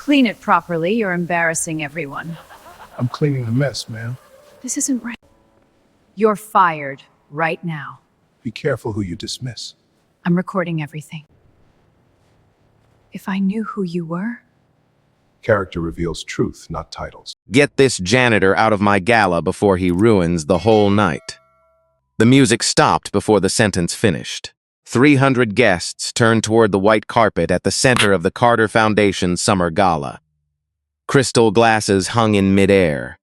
Clean it properly. You're embarrassing everyone. I'm cleaning the mess, ma'am. This isn't right. You're fired right now. Be careful who you dismiss. I'm recording everything. If I knew who you were, Character reveals truth, not titles. Get this janitor out of my gala before he ruins the whole night. The music stopped before the sentence finished. 300 guests turned toward the white carpet at the center of the Carter Foundation Summer Gala. Crystal glasses hung in midair.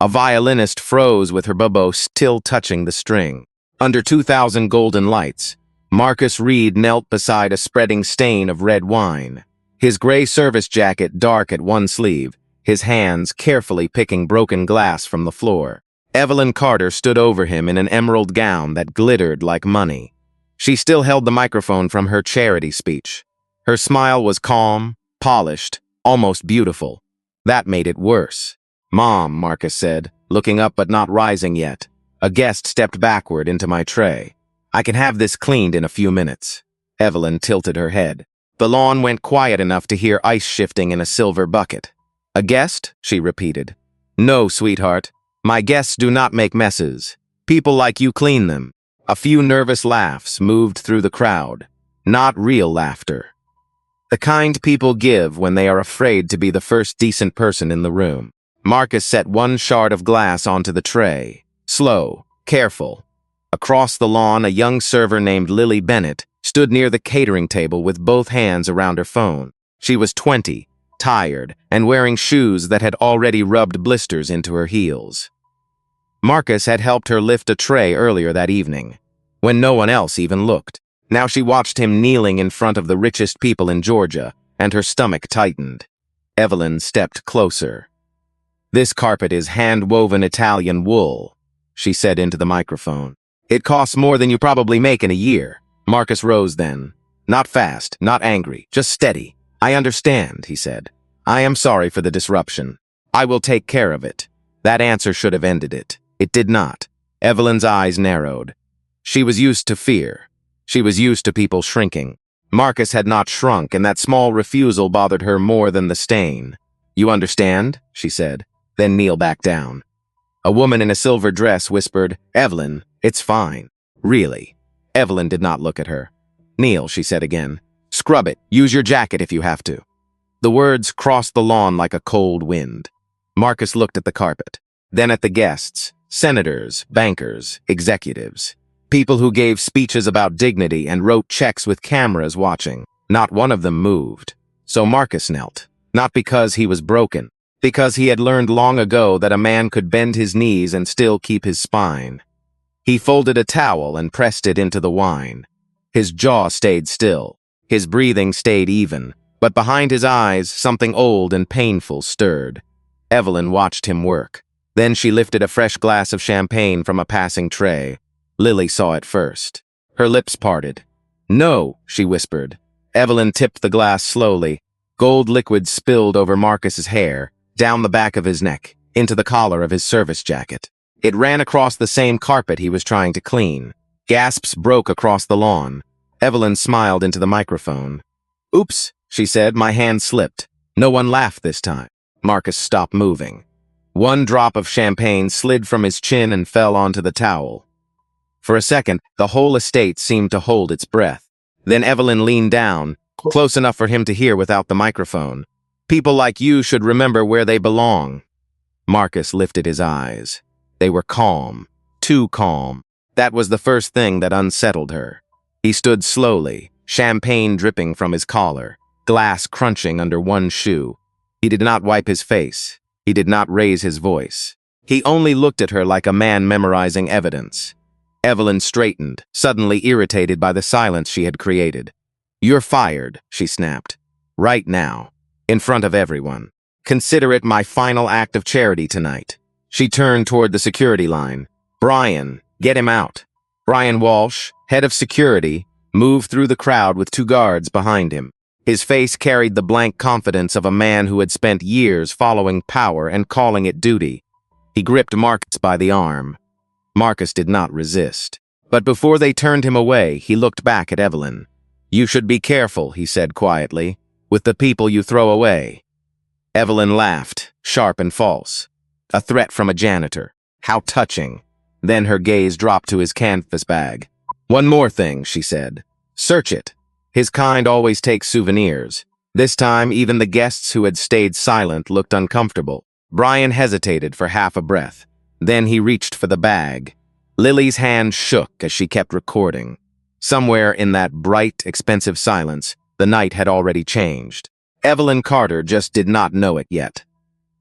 A violinist froze with her bow still touching the string. Under 2,000 golden lights, Marcus Reed knelt beside a spreading stain of red wine. His gray service jacket dark at one sleeve, his hands carefully picking broken glass from the floor. Evelyn Carter stood over him in an emerald gown that glittered like money. She still held the microphone from her charity speech. Her smile was calm, polished, almost beautiful. That made it worse. "Mom," Marcus said, looking up but not rising yet. A guest stepped backward into my tray. "I can have this cleaned in a few minutes." Evelyn tilted her head. The lawn went quiet enough to hear ice shifting in a silver bucket. "A guest?" she repeated. "No, sweetheart. My guests do not make messes. People like you clean them." A few nervous laughs moved through the crowd. Not real laughter. The kind people give when they are afraid to be the first decent person in the room. Marcus set one shard of glass onto the tray. Slow, careful. Across the lawn, a young server named Lily Bennett stood near the catering table with both hands around her phone. She was 20, tired, and wearing shoes that had already rubbed blisters into her heels. Marcus had helped her lift a tray earlier that evening, when no one else even looked. Now she watched him kneeling in front of the richest people in Georgia, and her stomach tightened. Evelyn stepped closer. "This carpet is hand-woven Italian wool," she said into the microphone. "It costs more than you probably make in a year." Marcus rose then. Not fast, not angry, just steady. "I understand," he said. "I am sorry for the disruption. I will take care of it." That answer should have ended it. It did not. Evelyn's eyes narrowed. She was used to fear. She was used to people shrinking. Marcus had not shrunk, and that small refusal bothered her more than the stain. "You understand?" she said, then kneel back down. A woman in a silver dress whispered, "Evelyn, it's fine." "Really?" Evelyn did not look at her. "Kneel," she said again. "Scrub it. Use your jacket if you have to." The words crossed the lawn like a cold wind. Marcus looked at the carpet, then at the guests, senators, bankers, executives, people who gave speeches about dignity and wrote checks with cameras watching. Not one of them moved. So Marcus knelt, not because he was broken, because he had learned long ago that a man could bend his knees and still keep his spine. He folded a towel and pressed it into the wine. His jaw stayed still. His breathing stayed even, but behind his eyes, something old and painful stirred. Evelyn watched him work. Then she lifted a fresh glass of champagne from a passing tray. Lily saw it first. Her lips parted. "No," she whispered. Evelyn tipped the glass slowly. Gold liquid spilled over Marcus's hair, down the back of his neck, into the collar of his service jacket. It ran across the same carpet he was trying to clean. Gasps broke across the lawn. Evelyn smiled into the microphone. "Oops," she said, "my hand slipped." No one laughed this time. Marcus stopped moving. One drop of champagne slid from his chin and fell onto the towel. For a second, the whole estate seemed to hold its breath. Then Evelyn leaned down, close enough for him to hear without the microphone. "People like you should remember where they belong." Marcus lifted his eyes. They were calm, too calm. That was the first thing that unsettled her. He stood slowly, champagne dripping from his collar, glass crunching under one shoe. He did not wipe his face. He did not raise his voice. He only looked at her like a man memorizing evidence. Evelyn straightened, suddenly irritated by the silence she had created. "You're fired," she snapped. "Right now. In front of everyone. Consider it my final act of charity tonight." She turned toward the security line. "Brian, get him out." Brian Walsh, head of security, moved through the crowd with 2 guards behind him. His face carried the blank confidence of a man who had spent years following power and calling it duty. He gripped Marcus by the arm. Marcus did not resist. But before they turned him away, he looked back at Evelyn. "You should be careful," he said quietly, "with the people you throw away." Evelyn laughed, sharp and false. A threat from a janitor. How touching. Then her gaze dropped to his canvas bag. One more thing, she said. Search it. His kind always takes souvenirs. This time, even the guests who had stayed silent looked uncomfortable. Brian hesitated for half a breath. Then he reached for the bag. Lily's hand shook as she kept recording. Somewhere in that bright, expensive silence, the night had already changed. Evelyn Carter just did not know it yet.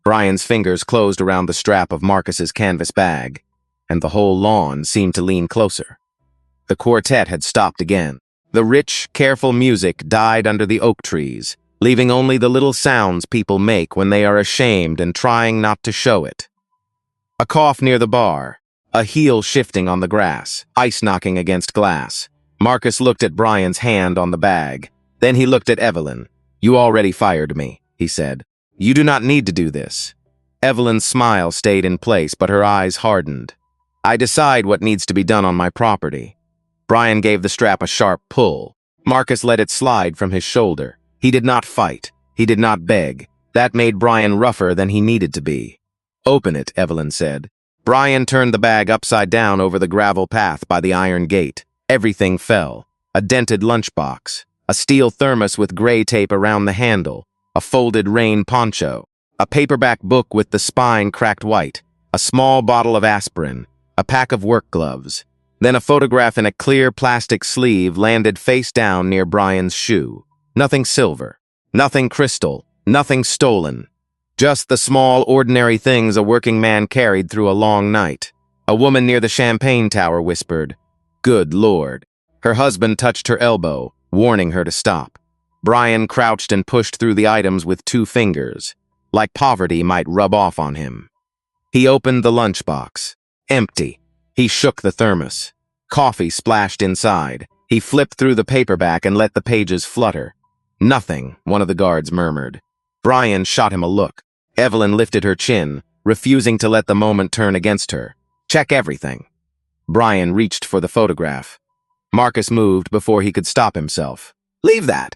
Brian's fingers closed around the strap of Marcus's canvas bag, and the whole lawn seemed to lean closer. The quartet had stopped again. The rich, careful music died under the oak trees, leaving only the little sounds people make when they are ashamed and trying not to show it. A cough near the bar, a heel shifting on the grass, ice knocking against glass. Marcus looked at Brian's hand on the bag. Then he looked at Evelyn. You already fired me, he said. You do not need to do this. Evelyn's smile stayed in place, but her eyes hardened. I decide what needs to be done on my property. Brian gave the strap a sharp pull. Marcus let it slide from his shoulder. He did not fight. He did not beg. That made Brian rougher than he needed to be. Open it, Evelyn said. Brian turned the bag upside down over the gravel path by the iron gate. Everything fell. A dented lunchbox. A steel thermos with gray tape around the handle, a folded rain poncho, a paperback book with the spine cracked white, a small bottle of aspirin, a pack of work gloves. Then a photograph in a clear plastic sleeve landed face down near Brian's shoe. Nothing silver, nothing crystal, nothing stolen. Just the small, ordinary things a working man carried through a long night. A woman near the champagne tower whispered, "Good Lord." Her husband touched her elbow, warning her to stop. Brian crouched and pushed through the items with 2 fingers, like poverty might rub off on him. He opened the lunchbox. Empty. He shook the thermos. Coffee splashed inside. He flipped through the paperback and let the pages flutter. Nothing, one of the guards murmured. Brian shot him a look. Evelyn lifted her chin, refusing to let the moment turn against her. Check everything. Brian reached for the photograph. Marcus moved before he could stop himself. Leave that.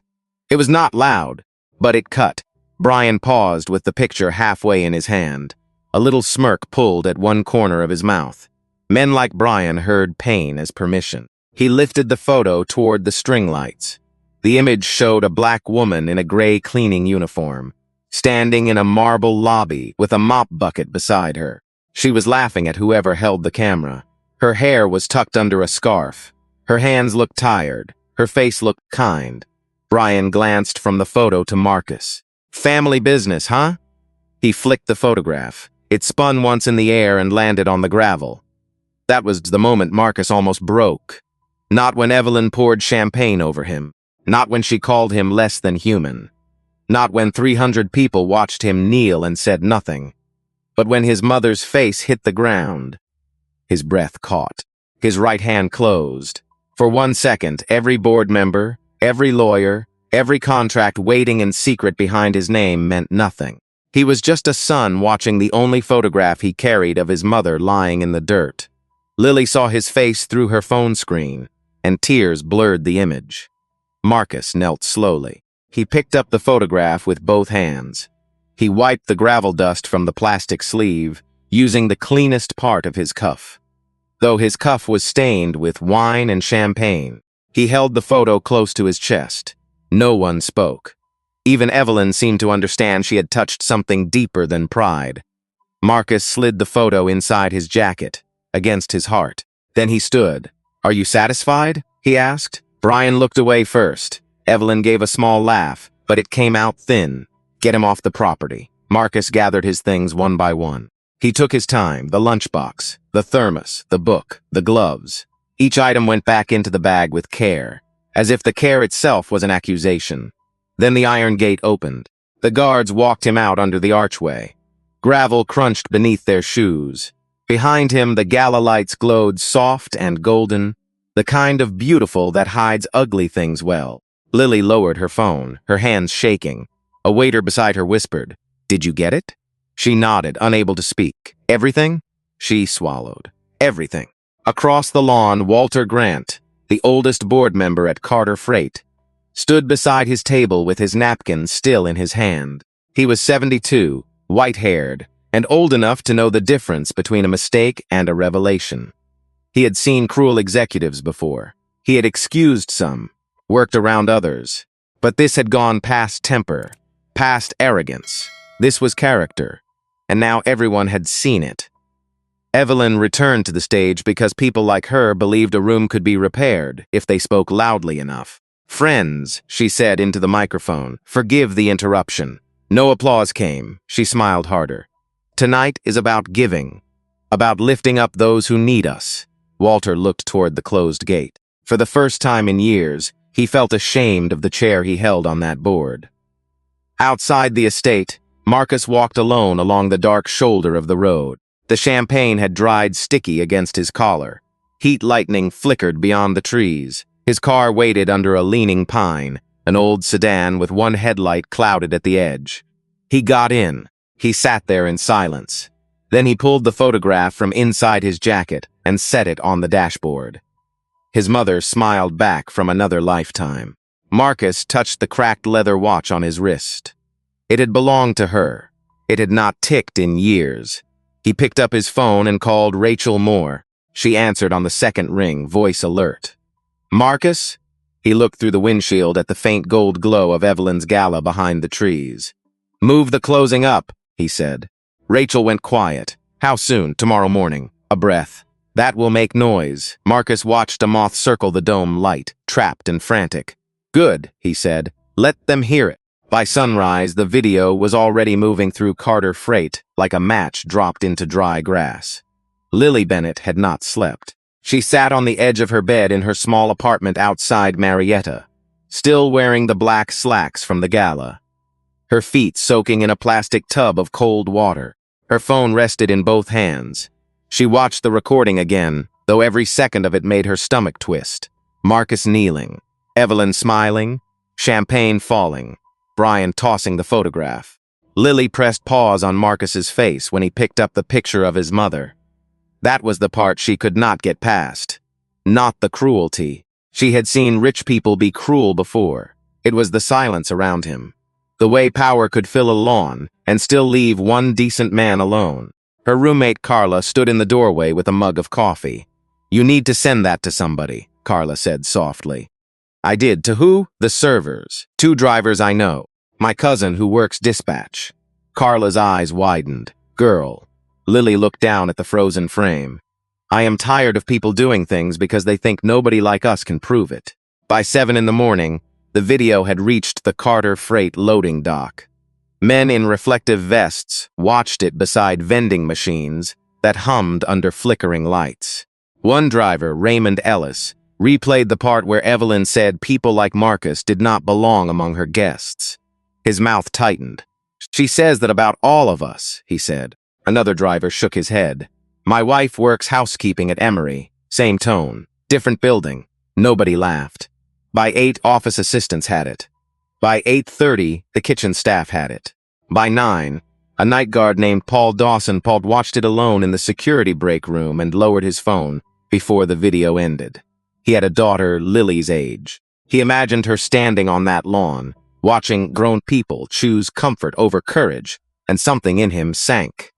It was not loud, but it cut. Brian paused with the picture halfway in his hand. A little smirk pulled at one corner of his mouth. Men like Brian heard pain as permission. He lifted the photo toward the string lights. The image showed a black woman in a gray cleaning uniform, standing in a marble lobby with a mop bucket beside her. She was laughing at whoever held the camera. Her hair was tucked under a scarf. Her hands looked tired. Her face looked kind. Brian glanced from the photo to Marcus. Family business, huh? He flicked the photograph. It spun once in the air and landed on the gravel. That was the moment Marcus almost broke. Not when Evelyn poured champagne over him. Not when she called him less than human. Not when 300 people watched him kneel and said nothing. But when his mother's face hit the ground. His breath caught. His right hand closed. For 1 second, every board member, every lawyer, every contract waiting in secret behind his name meant nothing. He was just a son watching the only photograph he carried of his mother lying in the dirt. Lily saw his face through her phone screen, and tears blurred the image. Marcus knelt slowly. He picked up the photograph with both hands. He wiped the gravel dust from the plastic sleeve, using the cleanest part of his cuff. Though his cuff was stained with wine and champagne, he held the photo close to his chest. No one spoke. Even Evelyn seemed to understand she had touched something deeper than pride. Marcus slid the photo inside his jacket, against his heart. Then he stood. Are you satisfied? He asked. Brian looked away first. Evelyn gave a small laugh, but it came out thin. Get him off the property. Marcus gathered his things one by one. He took his time, the lunchbox, the thermos, the book, the gloves. Each item went back into the bag with care, as if the care itself was an accusation. Then the iron gate opened. The guards walked him out under the archway. Gravel crunched beneath their shoes. Behind him, the Gala lights glowed soft and golden, the kind of beautiful that hides ugly things well. Lily lowered her phone, her hands shaking. A waiter beside her whispered, "Did you get it?" She nodded, unable to speak. Everything? She swallowed. Everything. Across the lawn, Walter Grant, the oldest board member at Carter Freight, stood beside his table with his napkin still in his hand. He was 72, white-haired, and old enough to know the difference between a mistake and a revelation. He had seen cruel executives before. He had excused some, worked around others. But this had gone past temper, past arrogance. This was character, and now everyone had seen it. Evelyn returned to the stage because people like her believed a room could be repaired if they spoke loudly enough. "Friends," she said into the microphone, "forgive the interruption." No applause came. She smiled harder. "Tonight is about giving, about lifting up those who need us." Walter looked toward the closed gate. For the first time in years, he felt ashamed of the chair he held on that board. Outside the estate, Marcus walked alone along the dark shoulder of the road. The champagne had dried sticky against his collar. Heat lightning flickered beyond the trees. His car waited under a leaning pine, an old sedan with one headlight clouded at the edge. He got in. He sat there in silence. Then he pulled the photograph from inside his jacket and set it on the dashboard. His mother smiled back from another lifetime. Marcus touched the cracked leather watch on his wrist. It had belonged to her. It had not ticked in years. He picked up his phone and called Rachel Moore. She answered on the second ring, voice alert. "Marcus?" He looked through the windshield at the faint gold glow of Evelyn's Gala behind the trees. "Move the closing up," he said. Rachel went quiet. "How soon? Tomorrow morning." A breath. "That will make noise." Marcus watched a moth circle the dome light, trapped and frantic. "Good," he said. "Let them hear it." By sunrise, the video was already moving through Carter Freight like a match dropped into dry grass. Lily Bennett had not slept. She sat on the edge of her bed in her small apartment outside Marietta, still wearing the black slacks from the gala. Her feet soaking in a plastic tub of cold water. Her phone rested in both hands. She watched the recording again, though every second of it made her stomach twist. Marcus kneeling, Evelyn smiling, champagne falling, Brian tossing the photograph. Lily pressed pause on Marcus's face when he picked up the picture of his mother. That was the part she could not get past. Not the cruelty. She had seen rich people be cruel before. It was the silence around him. The way power could fill a lawn and still leave one decent man alone. Her roommate Carla stood in the doorway with a mug of coffee. "You need to send that to somebody," Carla said softly. "I did. To who?" "The servers. 2 drivers I know. My cousin who works dispatch." Carla's eyes widened. "Girl." Lily looked down at the frozen frame. "I am tired of people doing things because they think nobody like us can prove it." By 7 in the morning, the video had reached the Carter Freight loading dock. Men in reflective vests watched it beside vending machines that hummed under flickering lights. One driver, Raymond Ellis, replayed the part where Evelyn said people like Marcus did not belong among her guests. His mouth tightened. "She says that about all of us," he said. Another driver shook his head. "My wife works housekeeping at Emory." Same tone. Different building. Nobody laughed. By 8, office assistants had it. By 8:30, the kitchen staff had it. By 9, a night guard named Paul Dawson watched it alone in the security break room and lowered his phone before the video ended. He had a daughter Lily's age. He imagined her standing on that lawn, watching grown people choose comfort over courage, and something in him sank.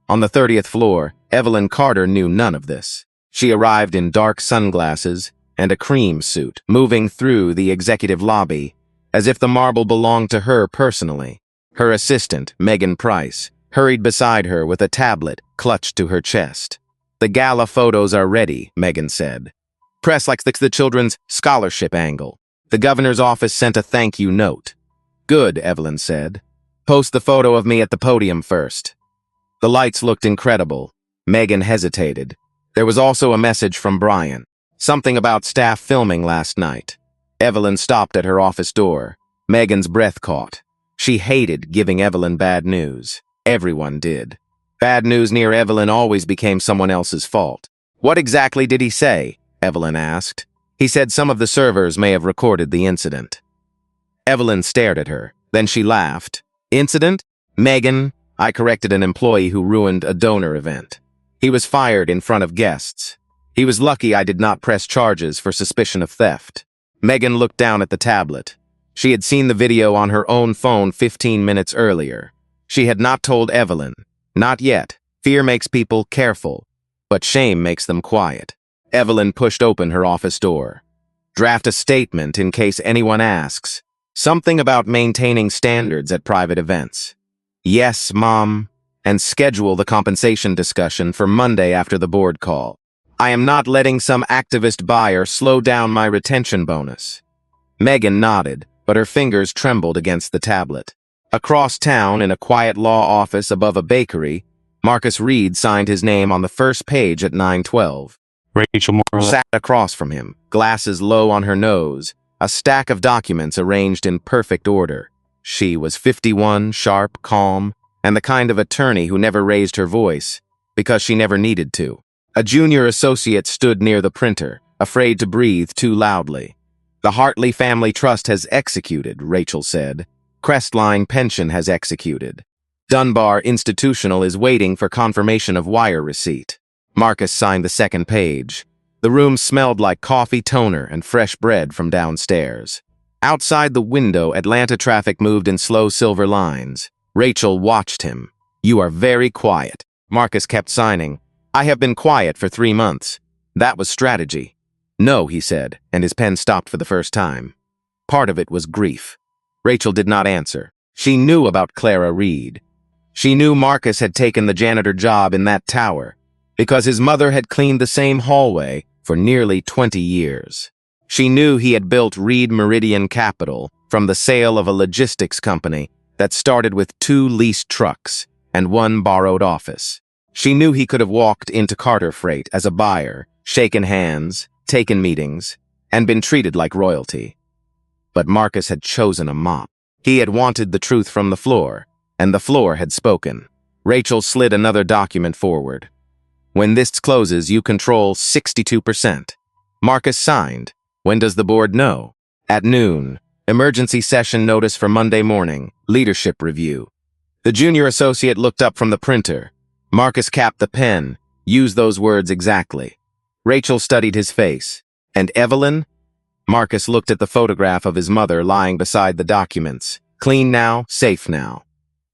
On the 30th floor, Evelyn Carter knew none of this. She arrived in dark sunglasses and a cream suit, moving through the executive lobby, as if the marble belonged to her personally. Her assistant, Megan Price, hurried beside her with a tablet clutched to her chest. "The gala photos are ready," Megan said. "Press likes the children's scholarship angle. The governor's office sent a thank you note." "Good," Evelyn said. "Post the photo of me at the podium first." The lights looked incredible. Megan hesitated. There was also a message from Brian. Something about staff filming last night. Evelyn stopped at her office door. Megan's breath caught. She hated giving Evelyn bad news. Everyone did. Bad news near Evelyn always became someone else's fault. "What exactly did he say?" Evelyn asked. "He said some of the servers may have recorded the incident." Evelyn stared at her. Then she laughed. "Incident? Megan, I corrected an employee who ruined a donor event. He was fired in front of guests. He was lucky I did not press charges for suspicion of theft." Megan looked down at the tablet. She had seen the video on her own phone 15 minutes earlier. She had not told Evelyn. Not yet. Fear makes people careful, but shame makes them quiet. Evelyn pushed open her office door. Draft a statement in case anyone asks. Something about maintaining standards at private events. Yes, Mom. And schedule the compensation discussion for Monday after the board call. I am not letting some activist buyer slow down my retention bonus. Megan nodded, but her fingers trembled against the tablet. Across town, in a quiet law office above a bakery, Marcus Reed signed his name on the first page at 9:12. Rachel Marlow. Sat across from him, glasses low on her nose, a stack of documents arranged in perfect order. She was 51, sharp, calm, and the kind of attorney who never raised her voice, because she never needed to. A junior associate stood near the printer, afraid to breathe too loudly. The Hartley Family Trust has executed, Rachel said. Crestline Pension has executed. Dunbar Institutional is waiting for confirmation of wire receipt. Marcus signed the second page. The room smelled like coffee, toner, and fresh bread from downstairs. Outside the window, Atlanta traffic moved in slow silver lines. Rachel watched him. You are very quiet. Marcus kept signing. I have been quiet for 3 months. That was strategy. No, he said, and his pen stopped for the first time. Part of it was grief. Rachel did not answer. She knew about Clara Reed. She knew Marcus had taken the janitor job in that tower because his mother had cleaned the same hallway for nearly 20 years. She knew he had built Reed Meridian Capital from the sale of a logistics company that started with 2 leased trucks and 1 borrowed office. She knew he could have walked into Carter Freight as a buyer, shaken hands, taken meetings, and been treated like royalty. But Marcus had chosen a mop. He had wanted the truth from the floor, and the floor had spoken. Rachel slid another document forward. When this closes, you control 62%. Marcus signed. When does the board know? At noon. Emergency session notice for Monday morning. Leadership review. The junior associate looked up from the printer. Marcus capped the pen. Used those words exactly. Rachel studied his face. And Evelyn? Marcus looked at the photograph of his mother lying beside the documents. Clean now, safe now.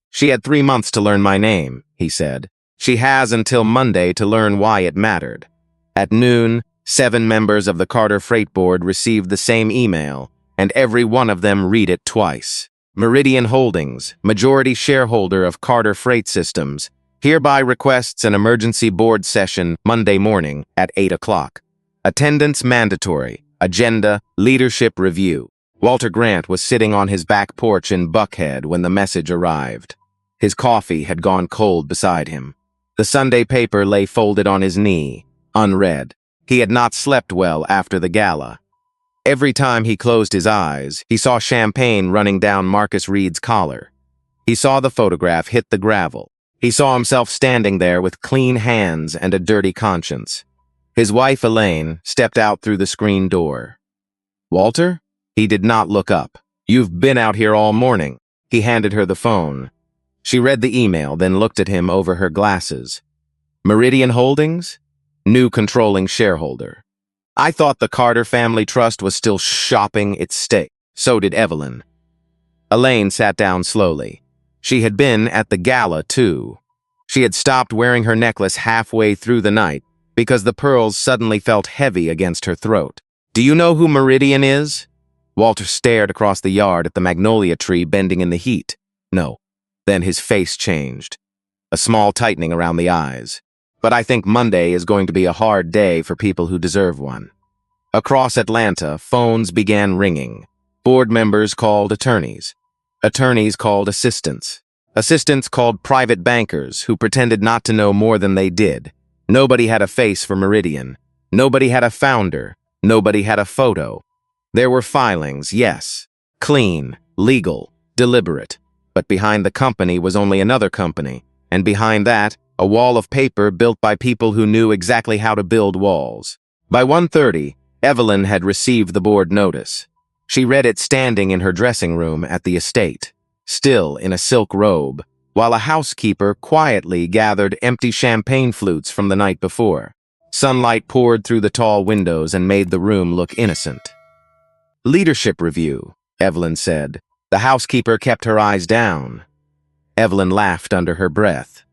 She had 3 months to learn my name, he said. She has until Monday to learn why it mattered. At noon, 7 members of the Carter Freight Board received the same email, and every one of them read it twice. Meridian Holdings, majority shareholder of Carter Freight Systems, hereby requests an emergency board session Monday morning at 8 o'clock. Attendance mandatory. Agenda, leadership review. Walter Grant was sitting on his back porch in Buckhead when the message arrived. His coffee had gone cold beside him. The Sunday paper lay folded on his knee, unread. He had not slept well after the gala. Every time he closed his eyes, he saw champagne running down Marcus Reed's collar. He saw the photograph hit the gravel. He saw himself standing there with clean hands and a dirty conscience. His wife, Elaine, stepped out through the screen door. Walter? He did not look up. You've been out here all morning. He handed her the phone. She read the email, then looked at him over her glasses. Meridian Holdings? New controlling shareholder. I thought the Carter Family Trust was still shopping its stake. So did Evelyn. Elaine sat down slowly. She had been at the gala, too. She had stopped wearing her necklace halfway through the night because the pearls suddenly felt heavy against her throat. Do you know who Meridian is? Walter stared across the yard at the magnolia tree bending in the heat. No. Then his face changed. A small tightening around the eyes. But I think Monday is going to be a hard day for people who deserve one. Across Atlanta, phones began ringing. Board members called attorneys. Attorneys called assistants. Assistants called private bankers who pretended not to know more than they did. Nobody had a face for Meridian. Nobody had a founder. Nobody had a photo. There were filings, yes. Clean, legal, deliberate. But behind the company was only another company, and behind that, a wall of paper built by people who knew exactly how to build walls. By 1:30, Evelyn had received the board notice. She read it standing in her dressing room at the estate, still in a silk robe, while a housekeeper quietly gathered empty champagne flutes from the night before. Sunlight poured through the tall windows and made the room look innocent. Leadership review. Evelyn said. The housekeeper kept her eyes down. Evelyn laughed under her breath.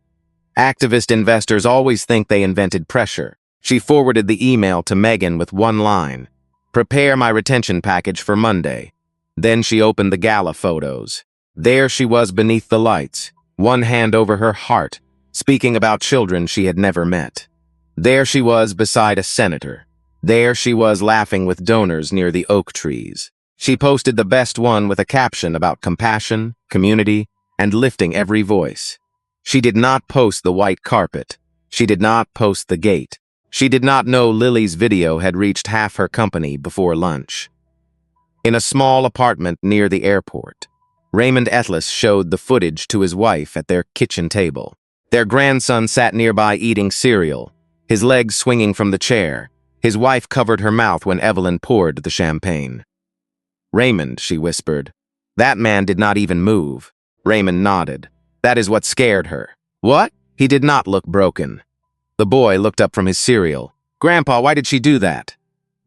Activist investors always think they invented pressure. She forwarded the email to Megan with one line. Prepare my retention package for Monday. Then she opened the Gala photos. There she was beneath the lights, one hand over her heart, speaking about children she had never met. There she was beside a senator. There she was laughing with donors near the oak trees. She posted the best one with a caption about compassion, community, and lifting every voice. She did not post the white carpet. She did not post the gate. She did not know Lily's video had reached half her company before lunch. In a small apartment near the airport, Raymond Etlis showed the footage to his wife at their kitchen table. Their grandson sat nearby eating cereal, his legs swinging from the chair. His wife covered her mouth when Evelyn poured the champagne. Raymond, she whispered. That man did not even move. Raymond nodded. That is what scared her. What? He did not look broken. The boy looked up from his cereal. Grandpa, why did she do that?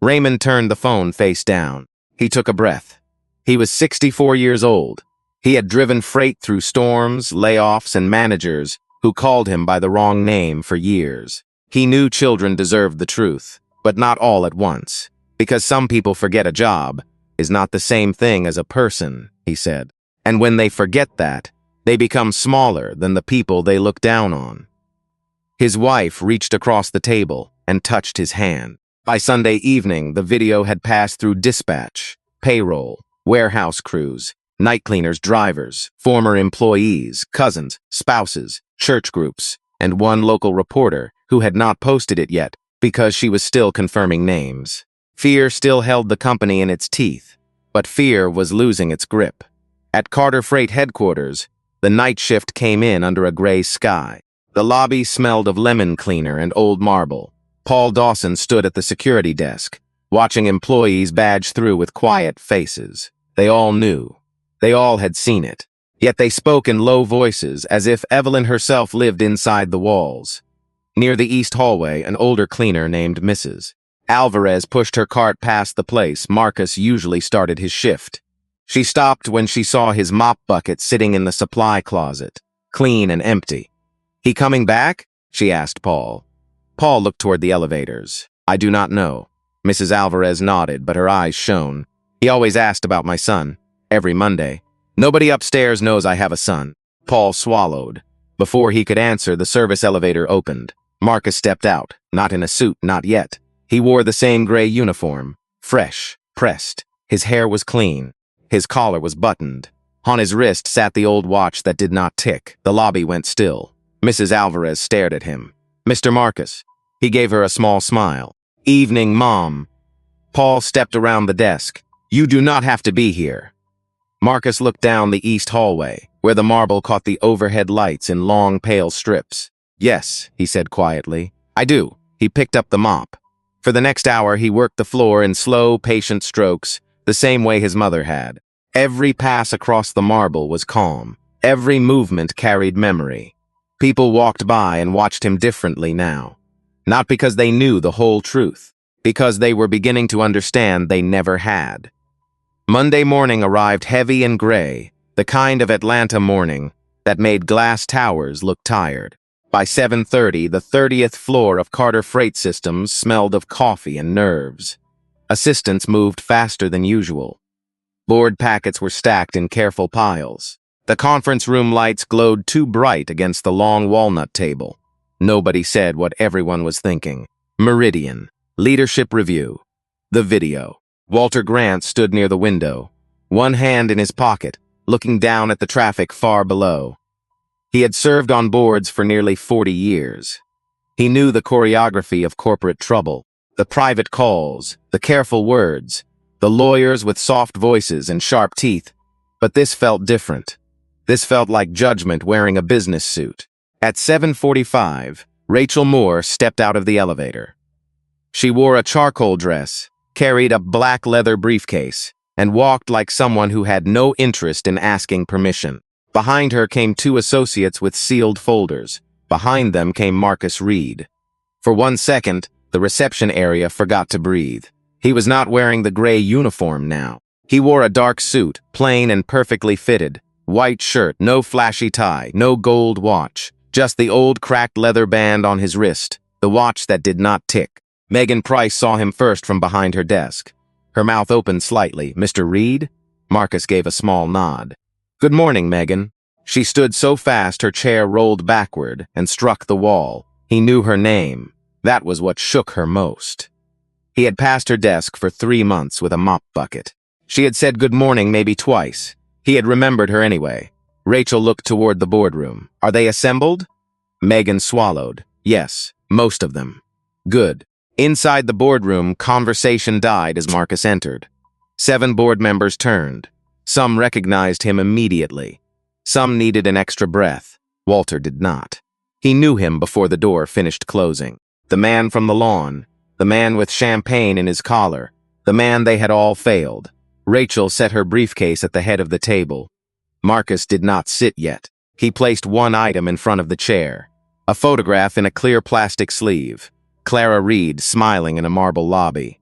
Raymond turned the phone face down. He took a breath. He was 64 years old. He had driven freight through storms, layoffs, and managers who called him by the wrong name for years. He knew children deserved the truth, but not all at once. Because some people forget a job is not the same thing as a person, he said. And when they forget that, they become smaller than the people they look down on. His wife reached across the table and touched his hand. By Sunday evening, the video had passed through dispatch, payroll, warehouse crews, night cleaners, drivers, former employees, cousins, spouses, church groups, and one local reporter who had not posted it yet because she was still confirming names. Fear still held the company in its teeth, but fear was losing its grip. At Carter Freight headquarters, the night shift came in under a gray sky. The lobby smelled of lemon cleaner and old marble. Paul Dawson stood at the security desk, watching employees badge through with quiet faces. They all knew. They all had seen it. Yet they spoke in low voices as if Evelyn herself lived inside the walls. Near the east hallway, an older cleaner named Mrs. Alvarez pushed her cart past the place Marcus usually started his shift. She stopped when she saw his mop bucket sitting in the supply closet, clean and empty. He coming back? She asked Paul. Paul looked toward the elevators. I do not know. Mrs. Alvarez nodded, but her eyes shone. He always asked about my son. Every Monday. Nobody upstairs knows I have a son. Paul swallowed. Before he could answer, the service elevator opened. Marcus stepped out, not in a suit, not yet. He wore the same gray uniform, fresh, pressed. His hair was clean. His collar was buttoned. On his wrist sat the old watch that did not tick. The lobby went still. Mrs. Alvarez stared at him. Mr. Marcus. He gave her a small smile. Evening, Mom. Paul stepped around the desk. You do not have to be here. Marcus looked down the east hallway, where the marble caught the overhead lights in long, pale strips. Yes, he said quietly. I do. He picked up the mop. For the next hour, he worked the floor in slow, patient strokes, the same way his mother had. Every pass across the marble was calm. Every movement carried memory. People walked by and watched him differently now. Not because they knew the whole truth, because they were beginning to understand they never had. Monday morning arrived heavy and gray, the kind of Atlanta morning that made glass towers look tired. By 7:30, the 30th floor of Carter Freight Systems smelled of coffee and nerves. Assistants moved faster than usual. Board packets were stacked in careful piles. The conference room lights glowed too bright against the long walnut table. Nobody said what everyone was thinking. Meridian. Leadership review. The video. Walter Grant stood near the window, one hand in his pocket, looking down at the traffic far below. He had served on boards for nearly 40 years. He knew the choreography of corporate trouble, the private calls, the careful words, the lawyers with soft voices and sharp teeth. But this felt different. This felt like judgment wearing a business suit. At 7:45, Rachel Moore stepped out of the elevator. She wore a charcoal dress, carried a black leather briefcase, and walked like someone who had no interest in asking permission. Behind her came two associates with sealed folders. Behind them came Marcus Reed. For 1 second, the reception area forgot to breathe. He was not wearing the gray uniform now. He wore a dark suit, plain and perfectly fitted. White shirt, no flashy tie, no gold watch. Just the old cracked leather band on his wrist, the watch that did not tick. Megan Price saw him first from behind her desk. Her mouth opened slightly. "Mr. Reed?" Marcus gave a small nod. "Good morning, Megan." She stood so fast her chair rolled backward and struck the wall. He knew her name. That was what shook her most. He had passed her desk for 3 months with a mop bucket. She had said good morning maybe twice. He had remembered her anyway. Rachel looked toward the boardroom. "Are they assembled?" Megan swallowed. "Yes, most of them." "Good." Inside the boardroom, conversation died as Marcus entered. 7 board members turned. Some recognized him immediately. Some needed an extra breath. Walter did not. He knew him before the door finished closing. The man from the lawn. The man with champagne in his collar. The man they had all failed. Rachel set her briefcase at the head of the table. Marcus did not sit yet. He placed one item in front of the chair. A photograph in a clear plastic sleeve. Clara Reed smiling in a marble lobby.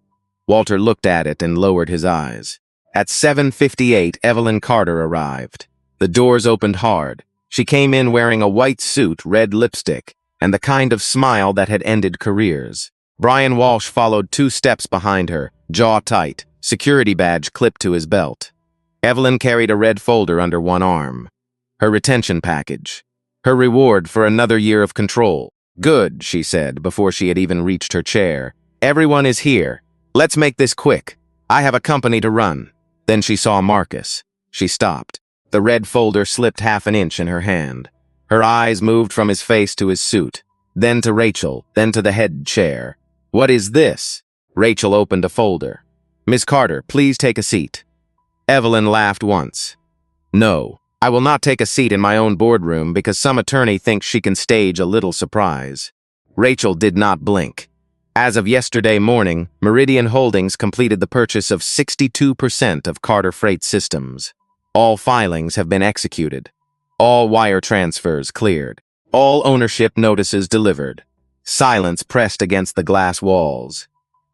Walter looked at it and lowered his eyes. At 7:58, Evelyn Carter arrived. The doors opened hard. She came in wearing a white suit, red lipstick, and the kind of smile that had ended careers. Brian Walsh followed 2 steps behind her, jaw tight, security badge clipped to his belt. Evelyn carried a red folder under one arm. Her retention package. Her reward for another year of control. "Good," she said before she had even reached her chair. "Everyone is here. Let's make this quick. I have a company to run." Then she saw Marcus. She stopped. The red folder slipped half an inch in her hand. Her eyes moved from his face to his suit, then to Rachel, then to the head chair. "What is this?" Rachel opened a folder. "Miss Carter, please take a seat." Evelyn laughed once. "No. I will not take a seat in my own boardroom because some attorney thinks she can stage a little surprise." Rachel did not blink. As of yesterday morning, Meridian Holdings completed the purchase of 62% of Carter Freight Systems. All filings have been executed. All wire transfers cleared. All ownership notices delivered. Silence pressed against the glass walls.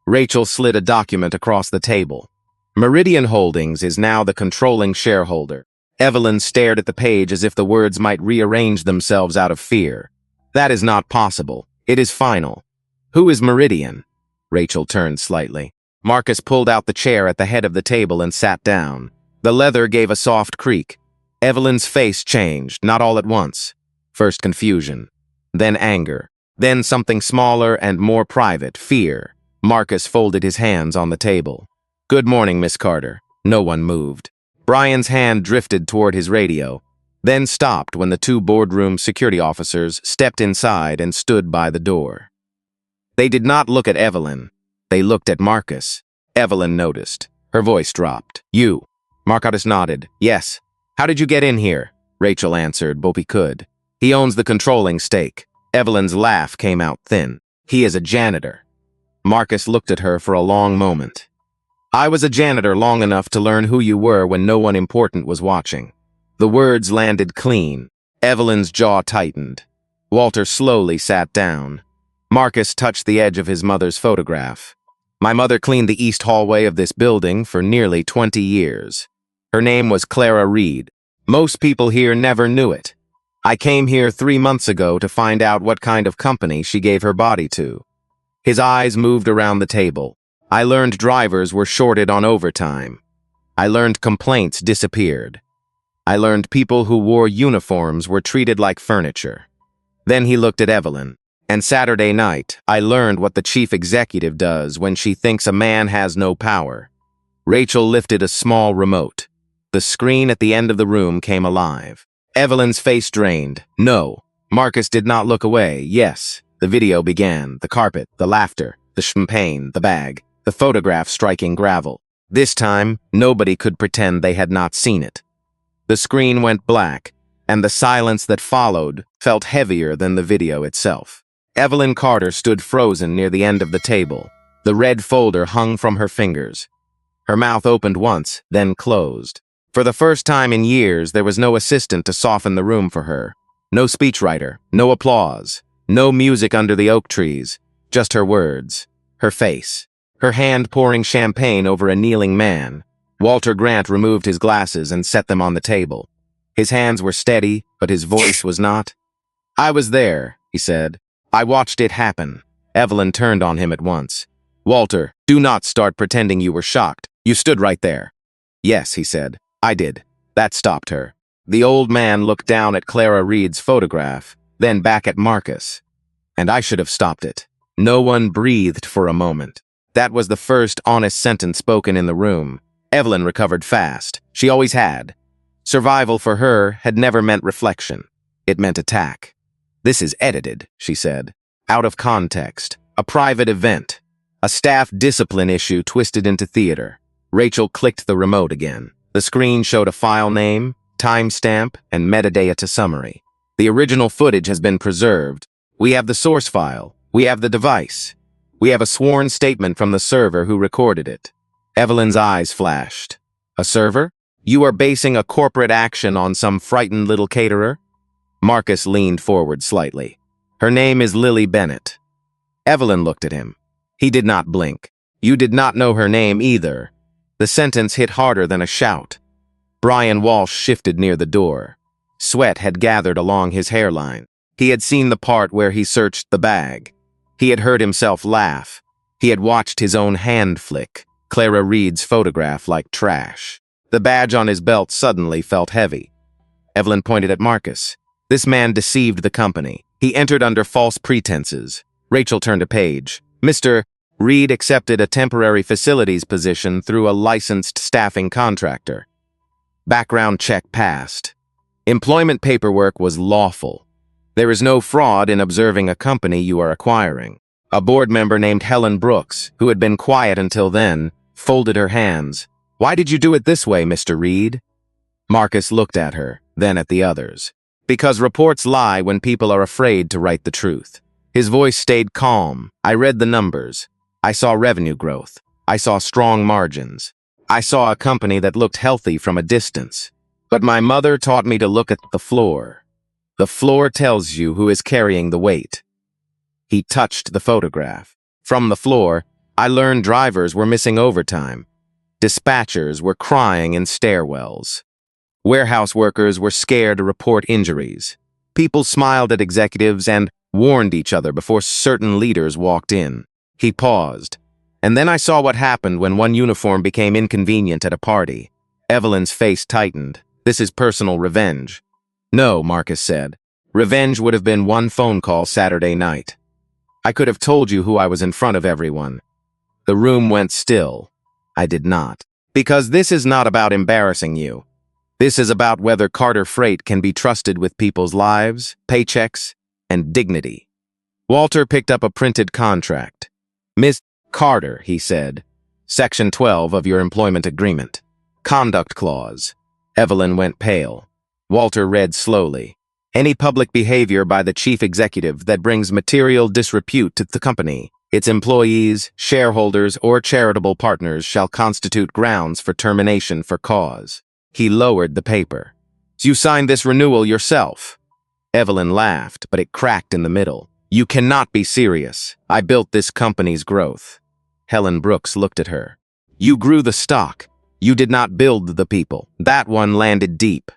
Rachel slid a document across the table. Meridian Holdings is now the controlling shareholder. Evelyn stared at the page as if the words might rearrange themselves out of fear. "That is not possible. It is final." "Who is Meridian?" Rachel turned slightly. Marcus pulled out the chair at the head of the table and sat down. The leather gave a soft creak. Evelyn's face changed, not all at once. First confusion, then anger, then something smaller and more private, fear. Marcus folded his hands on the table. "Good morning, Miss Carter." No one moved. Brian's hand drifted toward his radio, then stopped when the 2 boardroom security officers stepped inside and stood by the door. They did not look at Evelyn. They looked at Marcus. Evelyn noticed. Her voice dropped. "You." Marcus nodded. "Yes." "How did you get in here?" Rachel answered, "Bopi could. He owns the controlling stake." Evelyn's laugh came out thin. "He is a janitor." Marcus looked at her for a long moment. "I was a janitor long enough to learn who you were when no one important was watching." The words landed clean. Evelyn's jaw tightened. Walter slowly sat down. Marcus touched the edge of his mother's photograph. "My mother cleaned the east hallway of this building for nearly 20 years. Her name was Clara Reed. Most people here never knew it. I came here 3 months ago to find out what kind of company she gave her body to." His eyes moved around the table. "I learned drivers were shorted on overtime. I learned complaints disappeared. I learned people who wore uniforms were treated like furniture." Then he looked at Evelyn. "And Saturday night, I learned what the chief executive does when she thinks a man has no power." Rachel lifted a small remote. The screen at the end of the room came alive. Evelyn's face drained. "No." Marcus did not look away. "Yes." The video began. The carpet, the laughter, the champagne, the bag, the photograph striking gravel. This time, nobody could pretend they had not seen it. The screen went black, and the silence that followed felt heavier than the video itself. Evelyn Carter stood frozen near the end of the table. The red folder hung from her fingers. Her mouth opened once, then closed. For the first time in years, there was no assistant to soften the room for her. No speechwriter, no applause, no music under the oak trees, just her words, her face, her hand pouring champagne over a kneeling man, Walter Grant removed his glasses and set them on the table. His hands were steady, but his voice was not. "I was there," he said. "I watched it happen." Evelyn turned on him at once. "Walter, do not start pretending you were shocked. You stood right there." "Yes," he said. "I did." That stopped her. The old man looked down at Clara Reed's photograph, then back at Marcus. "And I should have stopped it." No one breathed for a moment. That was the first honest sentence spoken in the room. Evelyn recovered fast. She always had. Survival for her had never meant reflection. It meant attack. "This is edited," she said. "Out of context. A private event. A staff discipline issue twisted into theater." Rachel clicked the remote again. The screen showed a file name, timestamp, and metadata summary. "The original footage has been preserved. We have the source file. We have the device. We have a sworn statement from the server who recorded it." Evelyn's eyes flashed. "A server? You are basing a corporate action on some frightened little caterer?" Marcus leaned forward slightly. "Her name is Lily Bennett." Evelyn looked at him. He did not blink. "You did not know her name either." The sentence hit harder than a shout. Brian Walsh shifted near the door. Sweat had gathered along his hairline. He had seen the part where he searched the bag. He had heard himself laugh. He had watched his own hand flick Clara Reed's photograph like trash. The badge on his belt suddenly felt heavy. Evelyn pointed at Marcus. This man deceived the company. He entered under false pretenses. Rachel turned a page. "Mr. Reed accepted a temporary facilities position through a licensed staffing contractor. Background check passed. Employment paperwork was lawful. There is no fraud in observing a company you are acquiring." A board member named Helen Brooks, who had been quiet until then, folded her hands. "Why did you do it this way, Mr. Reed?" Marcus looked at her, then at the others. "Because reports lie when people are afraid to write the truth." His voice stayed calm. "I read the numbers. I saw revenue growth. I saw strong margins. I saw a company that looked healthy from a distance. But my mother taught me to look at the floor. The floor tells you who is carrying the weight." He touched the photograph. "From the floor, I learned drivers were missing overtime. Dispatchers were crying in stairwells. Warehouse workers were scared to report injuries. People smiled at executives and warned each other before certain leaders walked in." He paused. "And then I saw what happened when one uniform became inconvenient at a party." Evelyn's face tightened. "This is personal revenge." "No," Marcus said. "Revenge would have been one phone call Saturday night. I could have told you who I was in front of everyone." The room went still. "I did not. Because this is not about embarrassing you. This is about whether Carter Freight can be trusted with people's lives, paychecks, and dignity." Walter picked up a printed contract. "Miss Carter," he said. "Section 12 of your employment agreement. Conduct clause." Evelyn went pale. Walter read slowly. "Any public behavior by the chief executive that brings material disrepute to the company, its employees, shareholders, or charitable partners shall constitute grounds for termination for cause." He lowered the paper. "You signed this renewal yourself." Evelyn laughed, but it cracked in the middle. "You cannot be serious. I built this company's growth." Helen Brooks looked at her. "You grew the stock. You did not build the people." That one landed deep.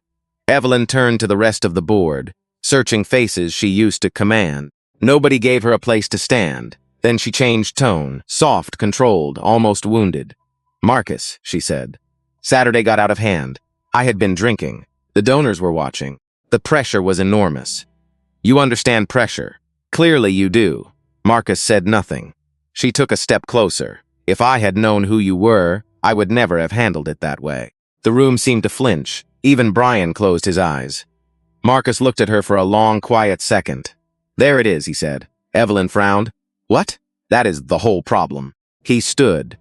Evelyn turned to the rest of the board, searching faces she used to command. Nobody gave her a place to stand. Then she changed tone, soft, controlled, almost wounded. "Marcus," she said. "Saturday got out of hand. I had been drinking. The donors were watching. The pressure was enormous. You understand pressure. Clearly you do." Marcus said nothing. She took a step closer. "If I had known who you were, I would never have handled it that way." The room seemed to flinch. Even Brian closed his eyes. Marcus looked at her for a long, quiet second. "There it is," he said. Evelyn frowned. "What?" "That is the whole problem." He stood.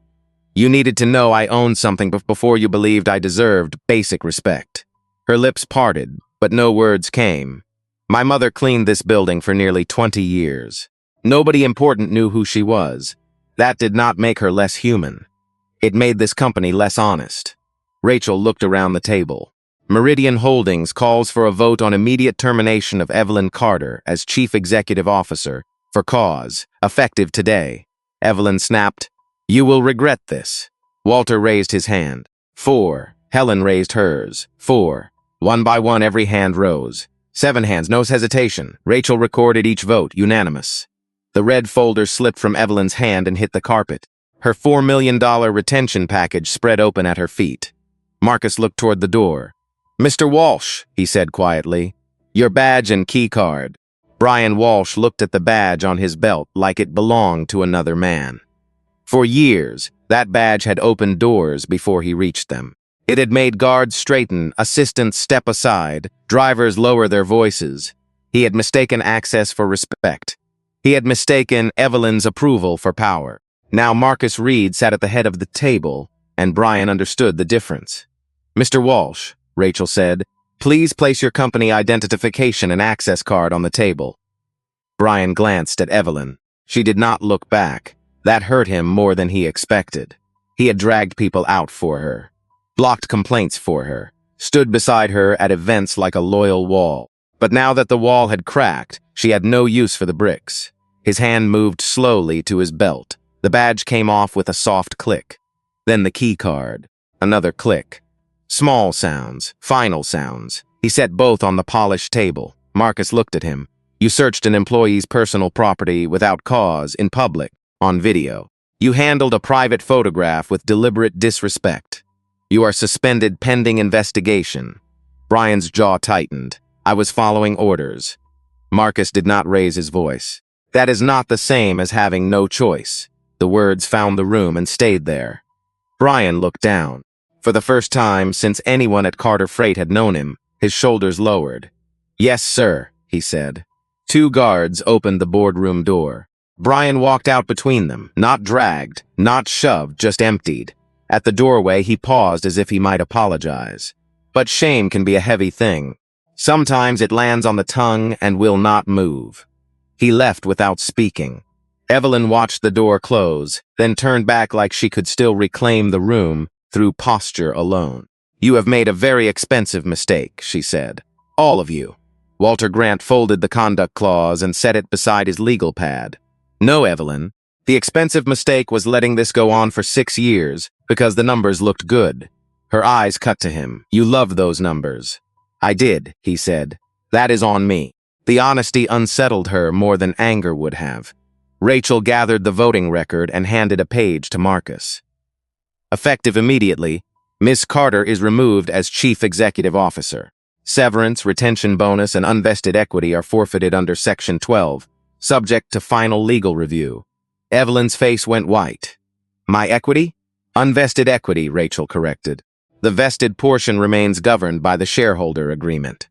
"You needed to know I owned something before you believed I deserved basic respect." Her lips parted, but no words came. "My mother cleaned this building for nearly 20 years. Nobody important knew who she was. That did not make her less human. It made this company less honest." Rachel looked around the table. Meridian Holdings calls for a vote on immediate termination of Evelyn Carter as Chief Executive Officer for cause, effective today. Evelyn snapped, "You will regret this." Walter raised his hand. 4. Helen raised hers. 4. One by one, every hand rose. 7 hands, no hesitation. Rachel recorded each vote, unanimous. The red folder slipped from Evelyn's hand and hit the carpet. Her $4 million retention package spread open at her feet. Marcus looked toward the door. "Mr. Walsh," he said quietly, "your badge and key card." Brian Walsh looked at the badge on his belt like it belonged to another man. For years, that badge had opened doors before he reached them. It had made guards straighten, assistants step aside, drivers lower their voices. He had mistaken access for respect. He had mistaken Evelyn's approval for power. Now Marcus Reed sat at the head of the table, and Brian understood the difference. "Mr. Walsh," Rachel said, "please place your company identification and access card on the table." Brian glanced at Evelyn. She did not look back. That hurt him more than he expected. He had dragged people out for her, blocked complaints for her, stood beside her at events like a loyal wall. But now that the wall had cracked, she had no use for the bricks. His hand moved slowly to his belt. The badge came off with a soft click. Then the key card. Another click. Small sounds, final sounds. He set both on the polished table. Marcus looked at him. "You searched an employee's personal property without cause, in public, on video. You handled a private photograph with deliberate disrespect. You are suspended pending investigation." Brian's jaw tightened. "I was following orders." Marcus did not raise his voice. "That is not the same as having no choice." The words found the room and stayed there. Brian looked down. For the first time since anyone at Carter Freight had known him, his shoulders lowered. "Yes, sir," he said. 2 guards opened the boardroom door. Brian walked out between them, not dragged, not shoved, just emptied. At the doorway, he paused as if he might apologize. But shame can be a heavy thing. Sometimes it lands on the tongue and will not move. He left without speaking. Evelyn watched the door close, then turned back like she could still reclaim the room through posture alone. "You have made a very expensive mistake," she said. "All of you." Walter Grant folded the conduct clause and set it beside his legal pad. "No, Evelyn. The expensive mistake was letting this go on for 6 years because the numbers looked good." Her eyes cut to him. "You loved those numbers." "I did," he said. "That is on me." The honesty unsettled her more than anger would have. Rachel gathered the voting record and handed a page to Marcus. "Effective immediately, Miss Carter is removed as Chief Executive Officer. Severance, retention bonus, and unvested equity are forfeited under Section 12, subject to final legal review." Evelyn's face went white. "My equity?" "Unvested equity," Rachel corrected. "The vested portion remains governed by the shareholder agreement."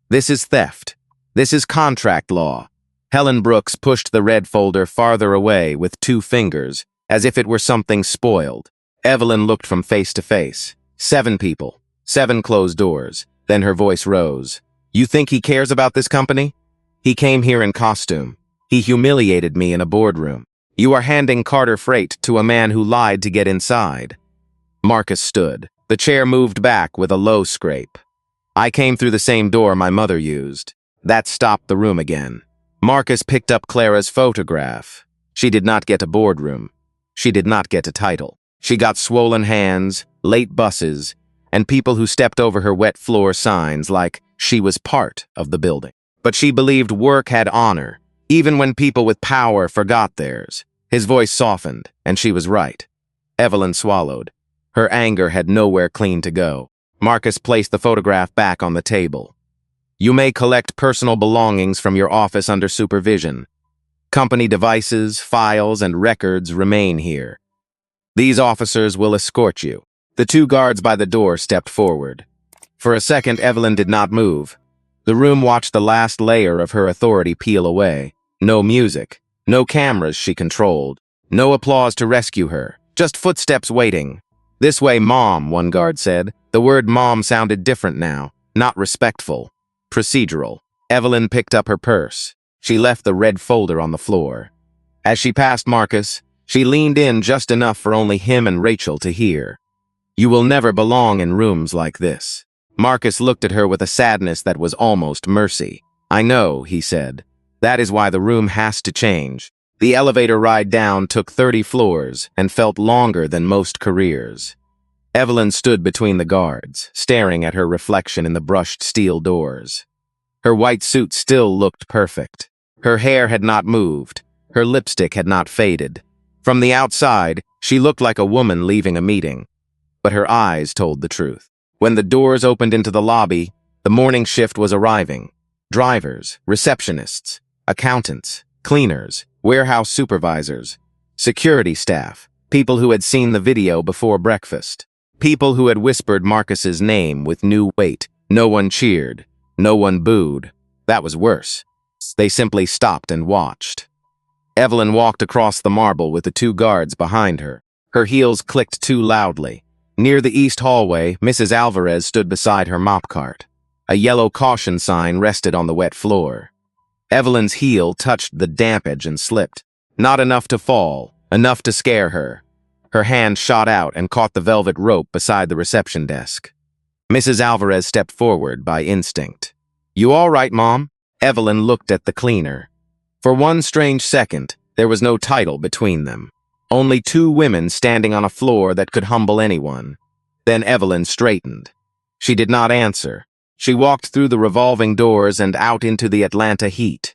"This is theft. This is contract law." Helen Brooks pushed the red folder farther away with 2 fingers, as if it were something spoiled. Evelyn looked from face to face. 7 people. 7 closed doors. Then her voice rose. "You think he cares about this company? He came here in costume. He humiliated me in a boardroom. You are handing Carter Freight to a man who lied to get inside." Marcus stood. The chair moved back with a low scrape. "I came through the same door my mother used." That stopped the room again. Marcus picked up Clara's photograph. She did not get a boardroom. She did not get a title. She got swollen hands, late buses, and people who stepped over her wet floor signs like she was part of the building. But she believed work had honor, even when people with power forgot theirs. His voice softened, and she was right. Evelyn swallowed. Her anger had nowhere clean to go. Marcus placed the photograph back on the table. "You may collect personal belongings from your office under supervision. Company devices, files, and records remain here. These officers will escort you." The 2 guards by the door stepped forward. For a second, Evelyn did not move. The room watched the last layer of her authority peel away. No music, no cameras she controlled, no applause to rescue her, just footsteps waiting. "This way, Mom," one guard said. The word Mom sounded different now, not respectful. Procedural. Evelyn picked up her purse. She left the red folder on the floor. As she passed Marcus, she leaned in just enough for only him and Rachel to hear. "You will never belong in rooms like this." Marcus looked at her with a sadness that was almost mercy. "I know," he said. "That is why the room has to change." The elevator ride down took 30 floors and felt longer than most careers. Evelyn stood between the guards, staring at her reflection in the brushed steel doors. Her white suit still looked perfect. Her hair had not moved. Her lipstick had not faded. From the outside, she looked like a woman leaving a meeting. But her eyes told the truth. When the doors opened into the lobby, the morning shift was arriving. Drivers, receptionists, accountants, cleaners, warehouse supervisors, security staff, people who had seen the video before breakfast, people who had whispered Marcus's name with new weight. No one cheered. No one booed. That was worse. They simply stopped and watched. Evelyn walked across the marble with the two guards behind her. Her heels clicked too loudly. Near the east hallway, Mrs. Alvarez stood beside her mop cart. A yellow caution sign rested on the wet floor. Evelyn's heel touched the damp edge and slipped. Not enough to fall, enough to scare her. Her hand shot out and caught the velvet rope beside the reception desk. Mrs. Alvarez stepped forward by instinct. "You all right, Mom?" Evelyn looked at the cleaner. For one strange second, there was no title between them. Only two women standing on a floor that could humble anyone. Then Evelyn straightened. She did not answer. She walked through the revolving doors and out into the Atlanta heat.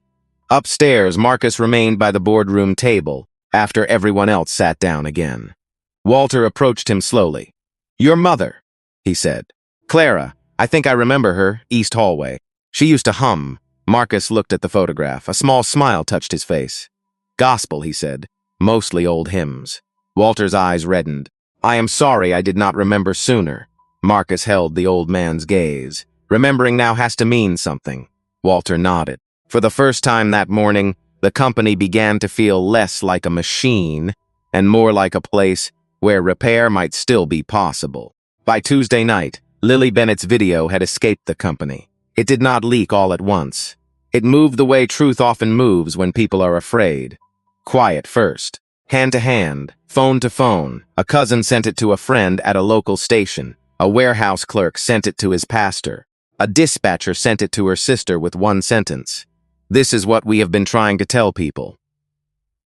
Upstairs, Marcus remained by the boardroom table after everyone else sat down again. Walter approached him slowly. "Your mother," he said. "Clara, I think I remember her, East Hallway. She used to hum." Marcus looked at the photograph. A small smile touched his face. "Gospel," he said. "Mostly old hymns." Walter's eyes reddened. "I am sorry I did not remember sooner." Marcus held the old man's gaze. "Remembering now has to mean something." Walter nodded. For the first time that morning, the company began to feel less like a machine and more like a place where repair might still be possible. By Tuesday night, Lily Bennett's video had escaped the company. It did not leak all at once. It moved the way truth often moves when people are afraid. Quiet first. Hand to hand, phone to phone. A cousin sent it to a friend at a local station. A warehouse clerk sent it to his pastor. A dispatcher sent it to her sister with one sentence. "This is what we have been trying to tell people."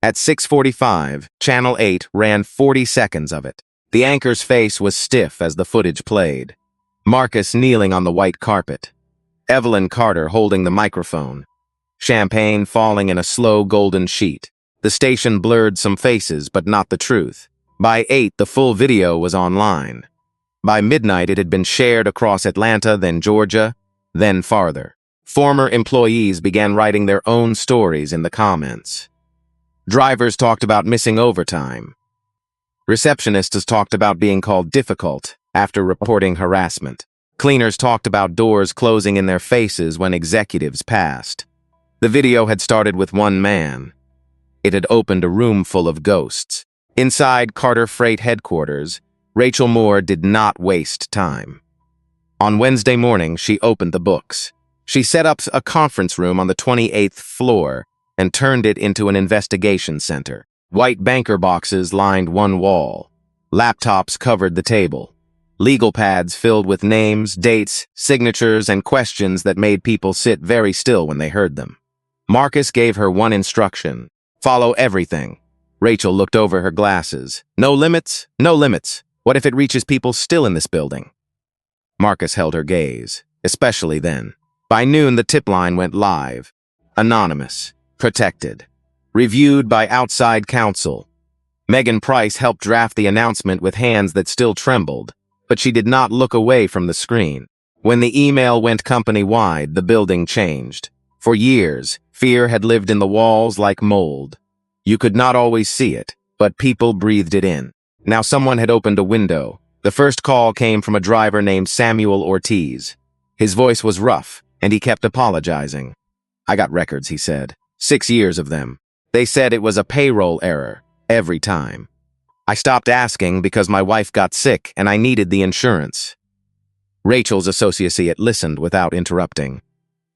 At 6:45, Channel 8 ran 40 seconds of it. The anchor's face was stiff as the footage played. Marcus kneeling on the white carpet. Evelyn Carter holding the microphone. Champagne falling in a slow golden sheet. The station blurred some faces, but not the truth. By 8, the full video was online. By midnight, it had been shared across Atlanta, then Georgia, then farther. Former employees began writing their own stories in the comments. Drivers talked about missing overtime. Receptionists talked about being called difficult after reporting harassment. Cleaners talked about doors closing in their faces when executives passed. The video had started with one man. It had opened a room full of ghosts. Inside Carter Freight headquarters, Rachel Moore did not waste time. On Wednesday morning, she opened the books. She set up a conference room on the 28th floor and turned it into an investigation center. White banker boxes lined one wall. Laptops covered the table. Legal pads filled with names, dates, signatures, and questions that made people sit very still when they heard them. Marcus gave her one instruction: follow everything. Rachel looked over her glasses. No limits? No limits. What if it reaches people still in this building? Marcus held her gaze, especially then. By noon, the tip line went live. Anonymous. Protected. Reviewed by outside counsel. Megan Price helped draft the announcement with hands that still trembled, but she did not look away from the screen. When the email went company-wide, the building changed. For years, fear had lived in the walls like mold. You could not always see it, but people breathed it in. Now someone had opened a window. The first call came from a driver named Samuel Ortiz. His voice was rough, and he kept apologizing. "I got records," he said. 6 years of them. They said it was a payroll error, every time. I stopped asking because my wife got sick and I needed the insurance. Rachel's associate listened without interrupting.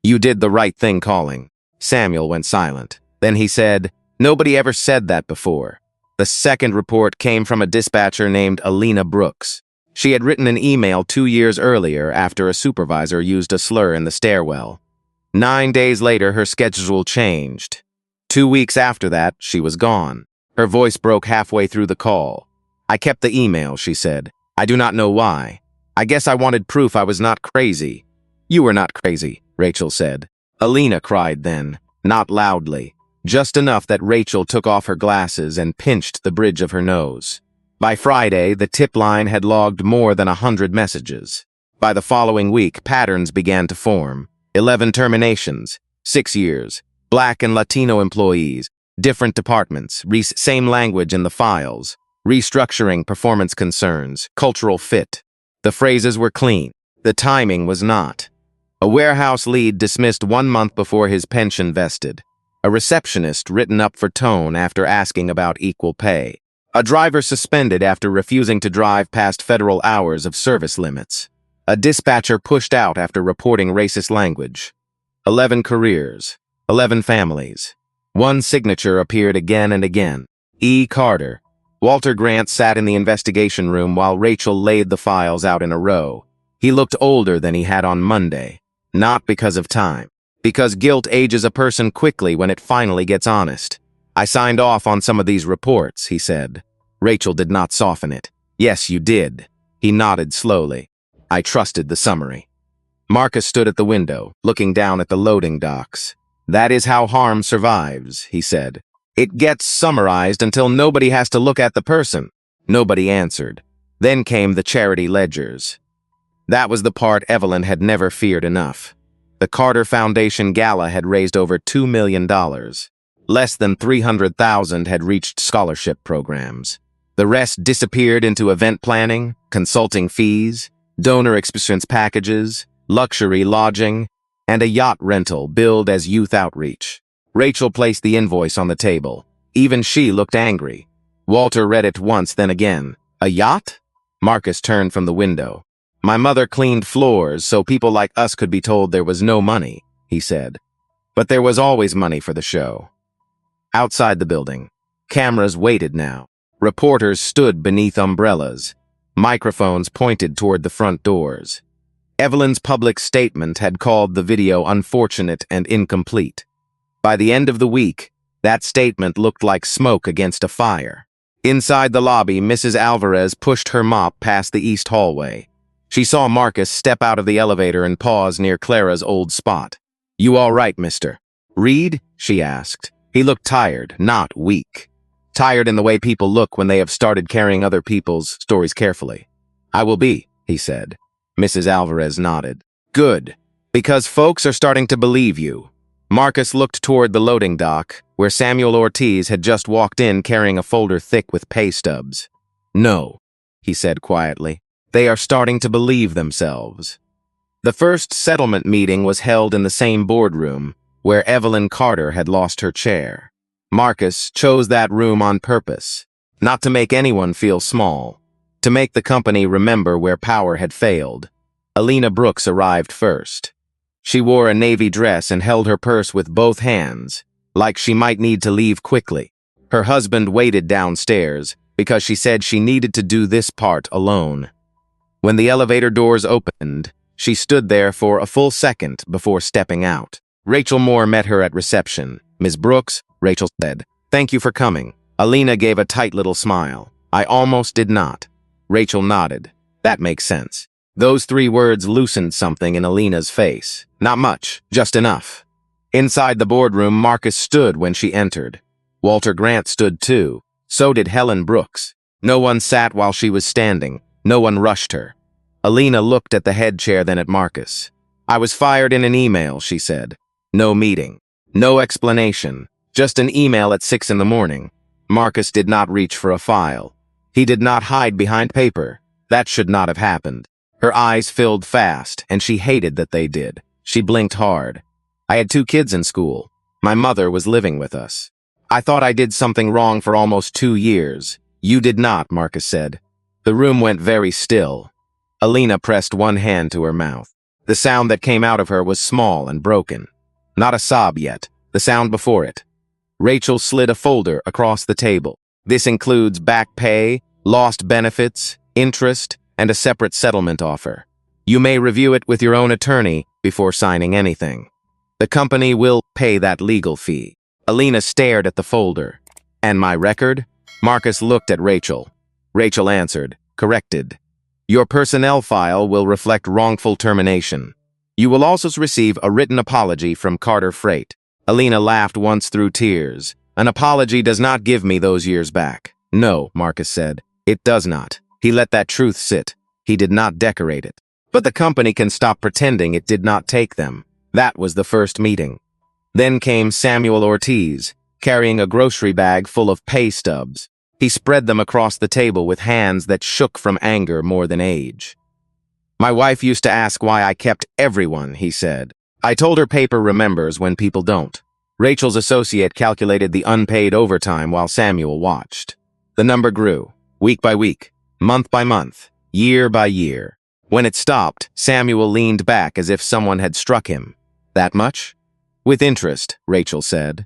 "You did the right thing calling." Samuel went silent. Then he said, "Nobody ever said that before." The second report came from a dispatcher named Alina Brooks. She had written an email 2 years earlier after a supervisor used a slur in the stairwell. 9 days later, her schedule changed. 2 weeks after that, she was gone. Her voice broke halfway through the call. "I kept the email," she said. I do not know why. I guess I wanted proof I was not crazy. You were not crazy, Rachel said. Alina cried then, not loudly, just enough that Rachel took off her glasses and pinched the bridge of her nose. By Friday, the tip line had logged more than 100 messages. By the following week, patterns began to form. 11 terminations, 6 years, Black and Latino employees, different departments, same language in the files, restructuring, performance concerns, cultural fit. The phrases were clean. The timing was not. A warehouse lead dismissed 1 month before his pension vested. A receptionist written up for tone after asking about equal pay. A driver suspended after refusing to drive past federal hours of service limits. A dispatcher pushed out after reporting racist language. 11 careers, 11 families. One signature appeared again and again. E. Carter. Walter Grant sat in the investigation room while Rachel laid the files out in a row. He looked older than he had on Monday. Not because of time. Because guilt ages a person quickly when it finally gets honest. I signed off on some of these reports, he said. Rachel did not soften it. Yes, you did. He nodded slowly. I trusted the summary. Marcus stood at the window, looking down at the loading docks. That is how harm survives, he said. It gets summarized until nobody has to look at the person. Nobody answered. Then came the charity ledgers. That was the part Evelyn had never feared enough. The Carter Foundation Gala had raised over $2 million. Less than 300,000 had reached scholarship programs. The rest disappeared into event planning, consulting fees, donor experience packages, luxury lodging, and a yacht rental billed as youth outreach. Rachel placed the invoice on the table. Even she looked angry. Walter read it once, then again. A yacht? Marcus turned from the window. My mother cleaned floors so people like us could be told there was no money, he said. But there was always money for the show. Outside the building, cameras waited now. Reporters stood beneath umbrellas. Microphones pointed toward the front doors. Evelyn's public statement had called the video unfortunate and incomplete. By the end of the week, that statement looked like smoke against a fire. Inside the lobby, Mrs. Alvarez pushed her mop past the east hallway. She saw Marcus step out of the elevator and pause near Clara's old spot. You all right, mister? Reed? She asked. He looked tired, not weak. Tired in the way people look when they have started carrying other people's stories carefully. I will be, he said. Mrs. Alvarez nodded. Good, because folks are starting to believe you. Marcus looked toward the loading dock, where Samuel Ortiz had just walked in carrying a folder thick with pay stubs. No, he said quietly. They are starting to believe themselves. The first settlement meeting was held in the same boardroom, where Evelyn Carter had lost her chair. Marcus chose that room on purpose, not to make anyone feel small, to make the company remember where power had failed. Alina Brooks arrived first. She wore a navy dress and held her purse with both hands, like she might need to leave quickly. Her husband waited downstairs because she said she needed to do this part alone. When the elevator doors opened, she stood there for a full second before stepping out. Rachel Moore met her at reception. Ms. Brooks, Rachel said, thank you for coming. Alina gave a tight little smile. I almost did not. Rachel nodded. That makes sense. Those 3 words loosened something in Alina's face. Not much, just enough. Inside the boardroom, Marcus stood when she entered. Walter Grant stood too. So did Helen Brooks. No one sat while she was standing. No one rushed her. Alina looked at the head chair, then at Marcus. I was fired in an email, she said. No meeting. No explanation. Just an email at 6 in the morning. Marcus did not reach for a file. He did not hide behind paper. That should not have happened. Her eyes filled fast, and she hated that they did. She blinked hard. I had 2 kids in school. My mother was living with us. I thought I did something wrong for almost 2 years. You did not, Marcus said. The room went very still. Alina pressed one hand to her mouth. The sound that came out of her was small and broken. Not a sob yet, the sound before it. Rachel slid a folder across the table. This includes back pay, lost benefits, interest, and a separate settlement offer. You may review it with your own attorney before signing anything. The company will pay that legal fee. Alina stared at the folder. And my record? Marcus looked at Rachel. Rachel answered, corrected. Your personnel file will reflect wrongful termination. You will also receive a written apology from Carter Freight. Alina laughed once through tears. An apology does not give me those years back. No, Marcus said. It does not. He let that truth sit. He did not decorate it. But the company can stop pretending it did not take them. That was the first meeting. Then came Samuel Ortiz, carrying a grocery bag full of pay stubs. He spread them across the table with hands that shook from anger more than age. My wife used to ask why I kept everyone, he said. I told her paper remembers when people don't. Rachel's associate calculated the unpaid overtime while Samuel watched. The number grew, week by week, month by month, year by year. When it stopped, Samuel leaned back as if someone had struck him. That much? With interest, Rachel said.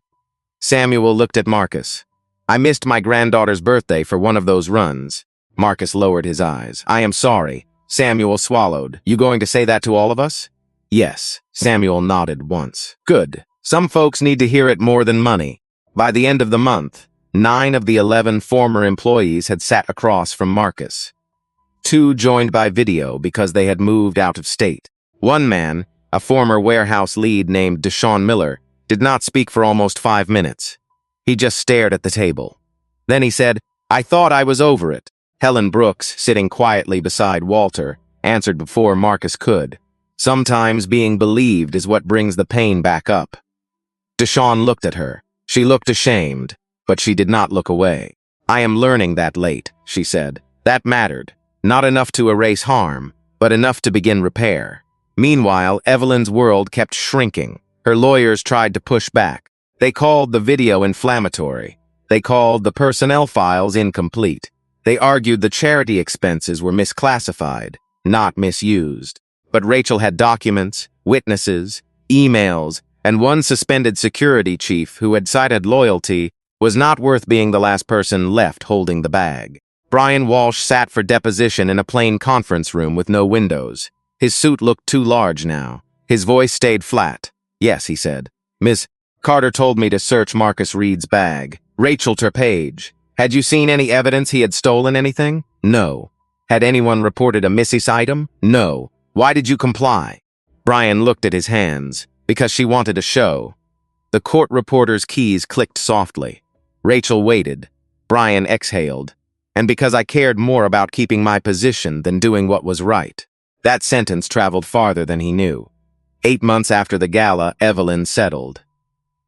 Samuel looked at Marcus. I missed my granddaughter's birthday for one of those runs. Marcus lowered his eyes. I am sorry. Samuel swallowed. You going to say that to all of us? Yes. Samuel nodded once. Good. Some folks need to hear it more than money. By the end of the month, 9 of the 11 former employees had sat across from Marcus. 2 joined by video because they had moved out of state. One man, a former warehouse lead named Deshaun Miller, did not speak for almost 5 minutes. He just stared at the table. Then he said, I thought I was over it. Helen Brooks, sitting quietly beside Walter, answered before Marcus could. Sometimes being believed is what brings the pain back up. Deshaun looked at her. She looked ashamed, but she did not look away. I am learning that late, she said. That mattered. Not enough to erase harm, but enough to begin repair. Meanwhile, Evelyn's world kept shrinking. Her lawyers tried to push back. They called the video inflammatory. They called the personnel files incomplete. They argued the charity expenses were misclassified, not misused. But Rachel had documents, witnesses, emails, and one suspended security chief who had cited loyalty was not worth being the last person left holding the bag. Brian Walsh sat for deposition in a plain conference room with no windows. His suit looked too large now. His voice stayed flat. Yes, he said. Miss Carter told me to search Marcus Reed's bag. Rachel Terpage. Had you seen any evidence he had stolen anything? No. Had anyone reported a missis item? No. Why did you comply? Brian looked at his hands. Because she wanted a show. The court reporter's keys clicked softly. Rachel waited. Brian exhaled. And because I cared more about keeping my position than doing what was right. That sentence traveled farther than he knew. 8 months after the gala, Evelyn settled.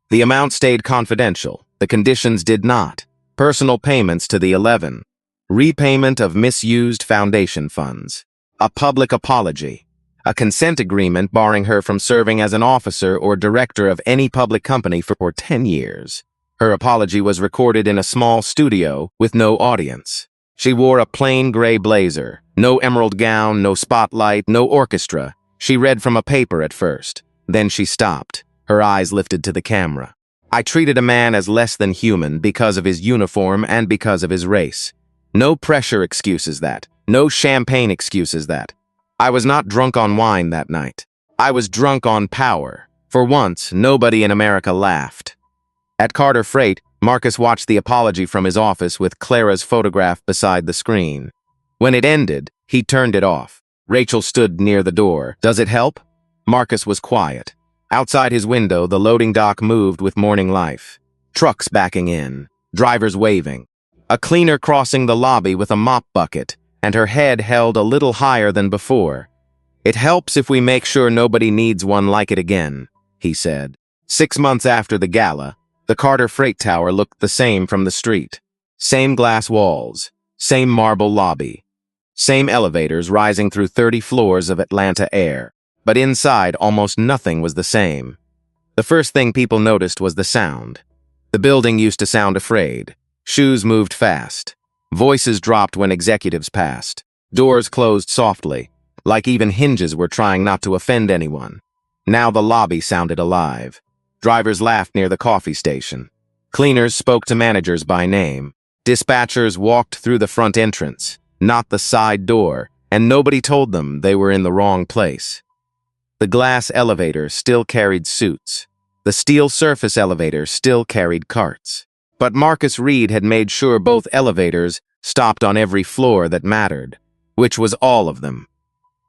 The amount stayed confidential. The conditions did not. Personal payments to the 11. Repayment of misused foundation funds. A public apology. A consent agreement barring her from serving as an officer or director of any public company for 10 years. Her apology was recorded in a small studio with no audience. She wore a plain gray blazer. No emerald gown, no spotlight, no orchestra. She read from a paper at first. Then she stopped. Her eyes lifted to the camera. I treated a man as less than human because of his uniform and because of his race. No pressure excuses that. No champagne excuses that. I was not drunk on wine that night. I was drunk on power. For once, nobody in America laughed. At Carter Freight, Marcus watched the apology from his office with Clara's photograph beside the screen. When it ended, he turned it off. Rachel stood near the door. Does it help? Marcus was quiet. Outside his window, the loading dock moved with morning life. Trucks backing in, drivers waving. A cleaner crossing the lobby with a mop bucket, and her head held a little higher than before. It helps if we make sure nobody needs one like it again, he said. 6 months after the gala, the Carter Freight Tower looked the same from the street. Same glass walls, same marble lobby, same elevators rising through 30 floors of Atlanta air. But inside, almost nothing was the same. The first thing people noticed was the sound. The building used to sound afraid. Shoes moved fast. Voices dropped when executives passed. Doors closed softly, like even hinges were trying not to offend anyone. Now the lobby sounded alive. Drivers laughed near the coffee station. Cleaners spoke to managers by name. Dispatchers walked through the front entrance, not the side door, and nobody told them they were in the wrong place. The glass elevator still carried suits. The steel surface elevator still carried carts. But Marcus Reed had made sure both elevators stopped on every floor that mattered. which was all of them.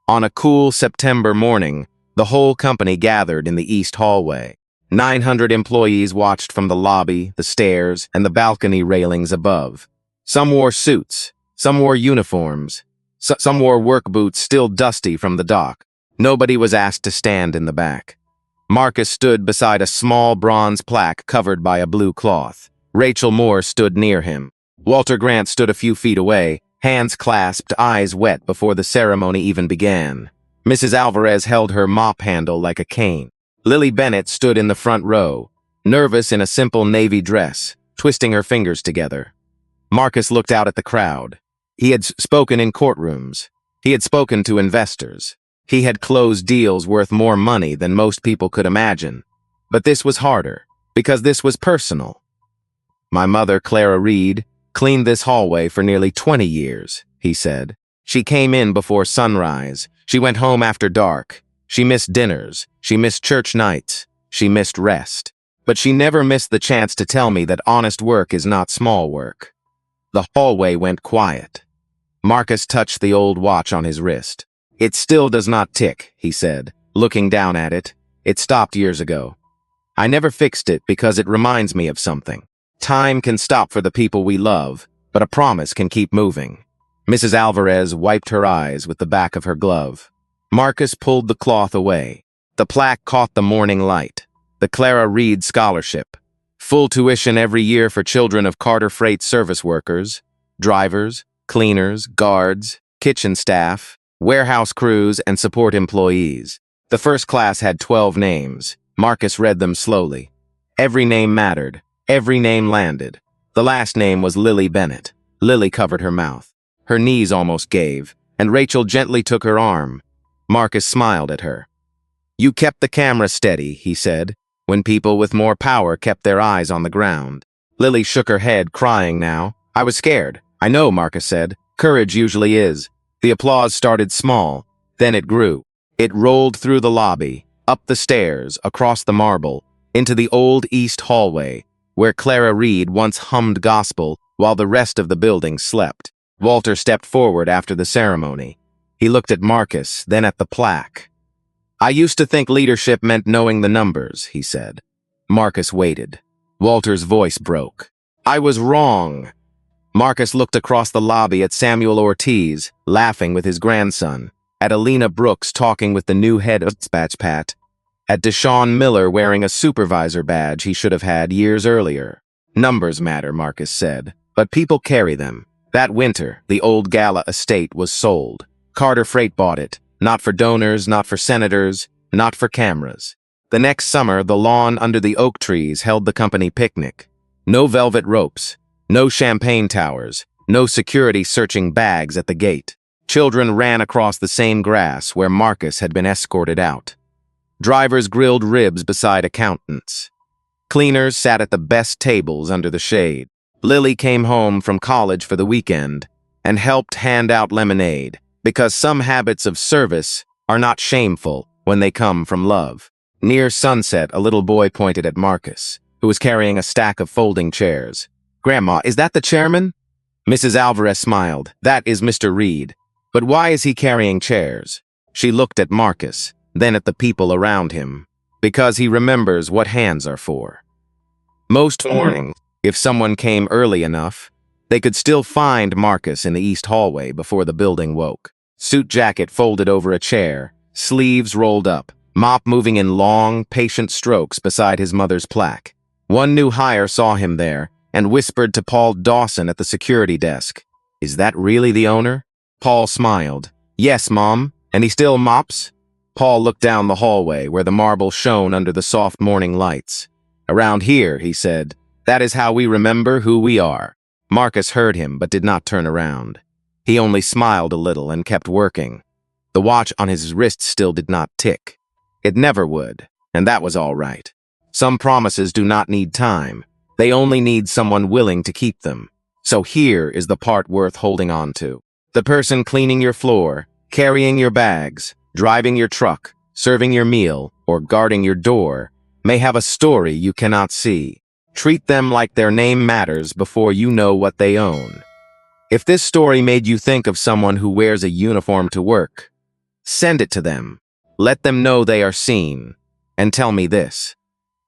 On a cool September morning, the whole company gathered in the east hallway. 900 employees watched from the lobby, the stairs, and the balcony railings above. Some wore suits, some wore uniforms, some wore work boots still dusty from the dock. Nobody was asked to stand in the back. Marcus stood beside a small bronze plaque covered by a blue cloth. Rachel Moore stood near him. Walter Grant stood a few feet away, hands clasped, eyes wet before the ceremony even began. Mrs. Alvarez held her mop handle like a cane. Lily Bennett stood in the front row, nervous in a simple navy dress, twisting her fingers together. Marcus looked out at the crowd. He had spoken in courtrooms. He had spoken to investors. He had closed deals worth more money than most people could imagine. But this was harder, because this was personal. My mother, Clara Reed, cleaned this hallway for nearly 20 years, he said. She came in before sunrise. She went home after dark. She missed dinners. She missed church nights. She missed rest. But she never missed the chance to tell me that honest work is not small work. The hallway went quiet. Marcus touched the old watch on his wrist. It still does not tick, he said, looking down at it. It stopped years ago. I never fixed it because it reminds me of something. Time can stop for the people we love, but a promise can keep moving. Mrs. Alvarez wiped her eyes with the back of her glove. Marcus pulled the cloth away. The plaque caught the morning light. The Clara Reed Scholarship. Full tuition every year for children of Carter Freight service workers, drivers, cleaners, guards, kitchen staff, warehouse crews, and support employees. The first class had 12 names. Marcus read them slowly. Every name mattered. Every name landed. The last name was Lily Bennett. Lily covered her mouth. Her knees almost gave, and Rachel gently took her arm. Marcus smiled at her. You kept the camera steady, he said, when people with more power kept their eyes on the ground. Lily shook her head, crying now. I was scared. I know, Marcus said. Courage usually is. The applause started small, then it grew. It rolled through the lobby, up the stairs, across the marble, into the old east hallway, where Clara Reed once hummed gospel while the rest of the building slept. Walter stepped forward after the ceremony. He looked at Marcus, then at the plaque. I used to think leadership meant knowing the numbers, he said. Marcus waited. Walter's voice broke. I was wrong. Marcus looked across the lobby at Samuel Ortiz, laughing with his grandson, at Alina Brooks talking with the new head of Dispatch, at Deshaun Miller wearing a supervisor badge he should have had years earlier. Numbers matter, Marcus said, but people carry them. That winter, the old Gala estate was sold. Carter Freight bought it, not for donors, not for senators, not for cameras. The next summer, the lawn under the oak trees held the company picnic. No velvet ropes, no champagne towers, no security searching bags at the gate. Children ran across the same grass where Marcus had been escorted out. Drivers grilled ribs beside accountants. Cleaners sat at the best tables under the shade. Lily came home from college for the weekend and helped hand out lemonade, because some habits of service are not shameful when they come from love. Near sunset, a little boy pointed at Marcus, who was carrying a stack of folding chairs. Grandma, is that the chairman? Mrs. Alvarez smiled. That is Mr. Reed. But why is he carrying chairs? She looked at Marcus, then at the people around him. Because he remembers what hands are for. Most mornings, if someone came early enough, they could still find Marcus in the east hallway before the building woke. Suit jacket folded over a chair, sleeves rolled up, mop moving in long, patient strokes beside his mother's plaque. One new hire saw him there and whispered to Paul Dawson at the security desk, "Is that really the owner?" Paul smiled. "Yes, Mom. And he still mops?" Paul looked down the hallway where the marble shone under the soft morning lights. "Around here," he said, "that is how we remember who we are." Marcus heard him but did not turn around. He only smiled a little and kept working. The watch on his wrist still did not tick. It never would, and that was all right. Some promises do not need time. They only need someone willing to keep them. So here is the part worth holding on to. The person cleaning your floor, carrying your bags, driving your truck, serving your meal, or guarding your door may have a story you cannot see. Treat them like their name matters before you know what they own. If this story made you think of someone who wears a uniform to work, send it to them. Let them know they are seen. And tell me this.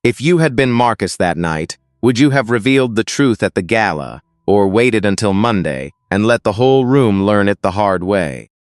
If you had been Marcus that night, would you have revealed the truth at the gala, or waited until Monday and let the whole room learn it the hard way?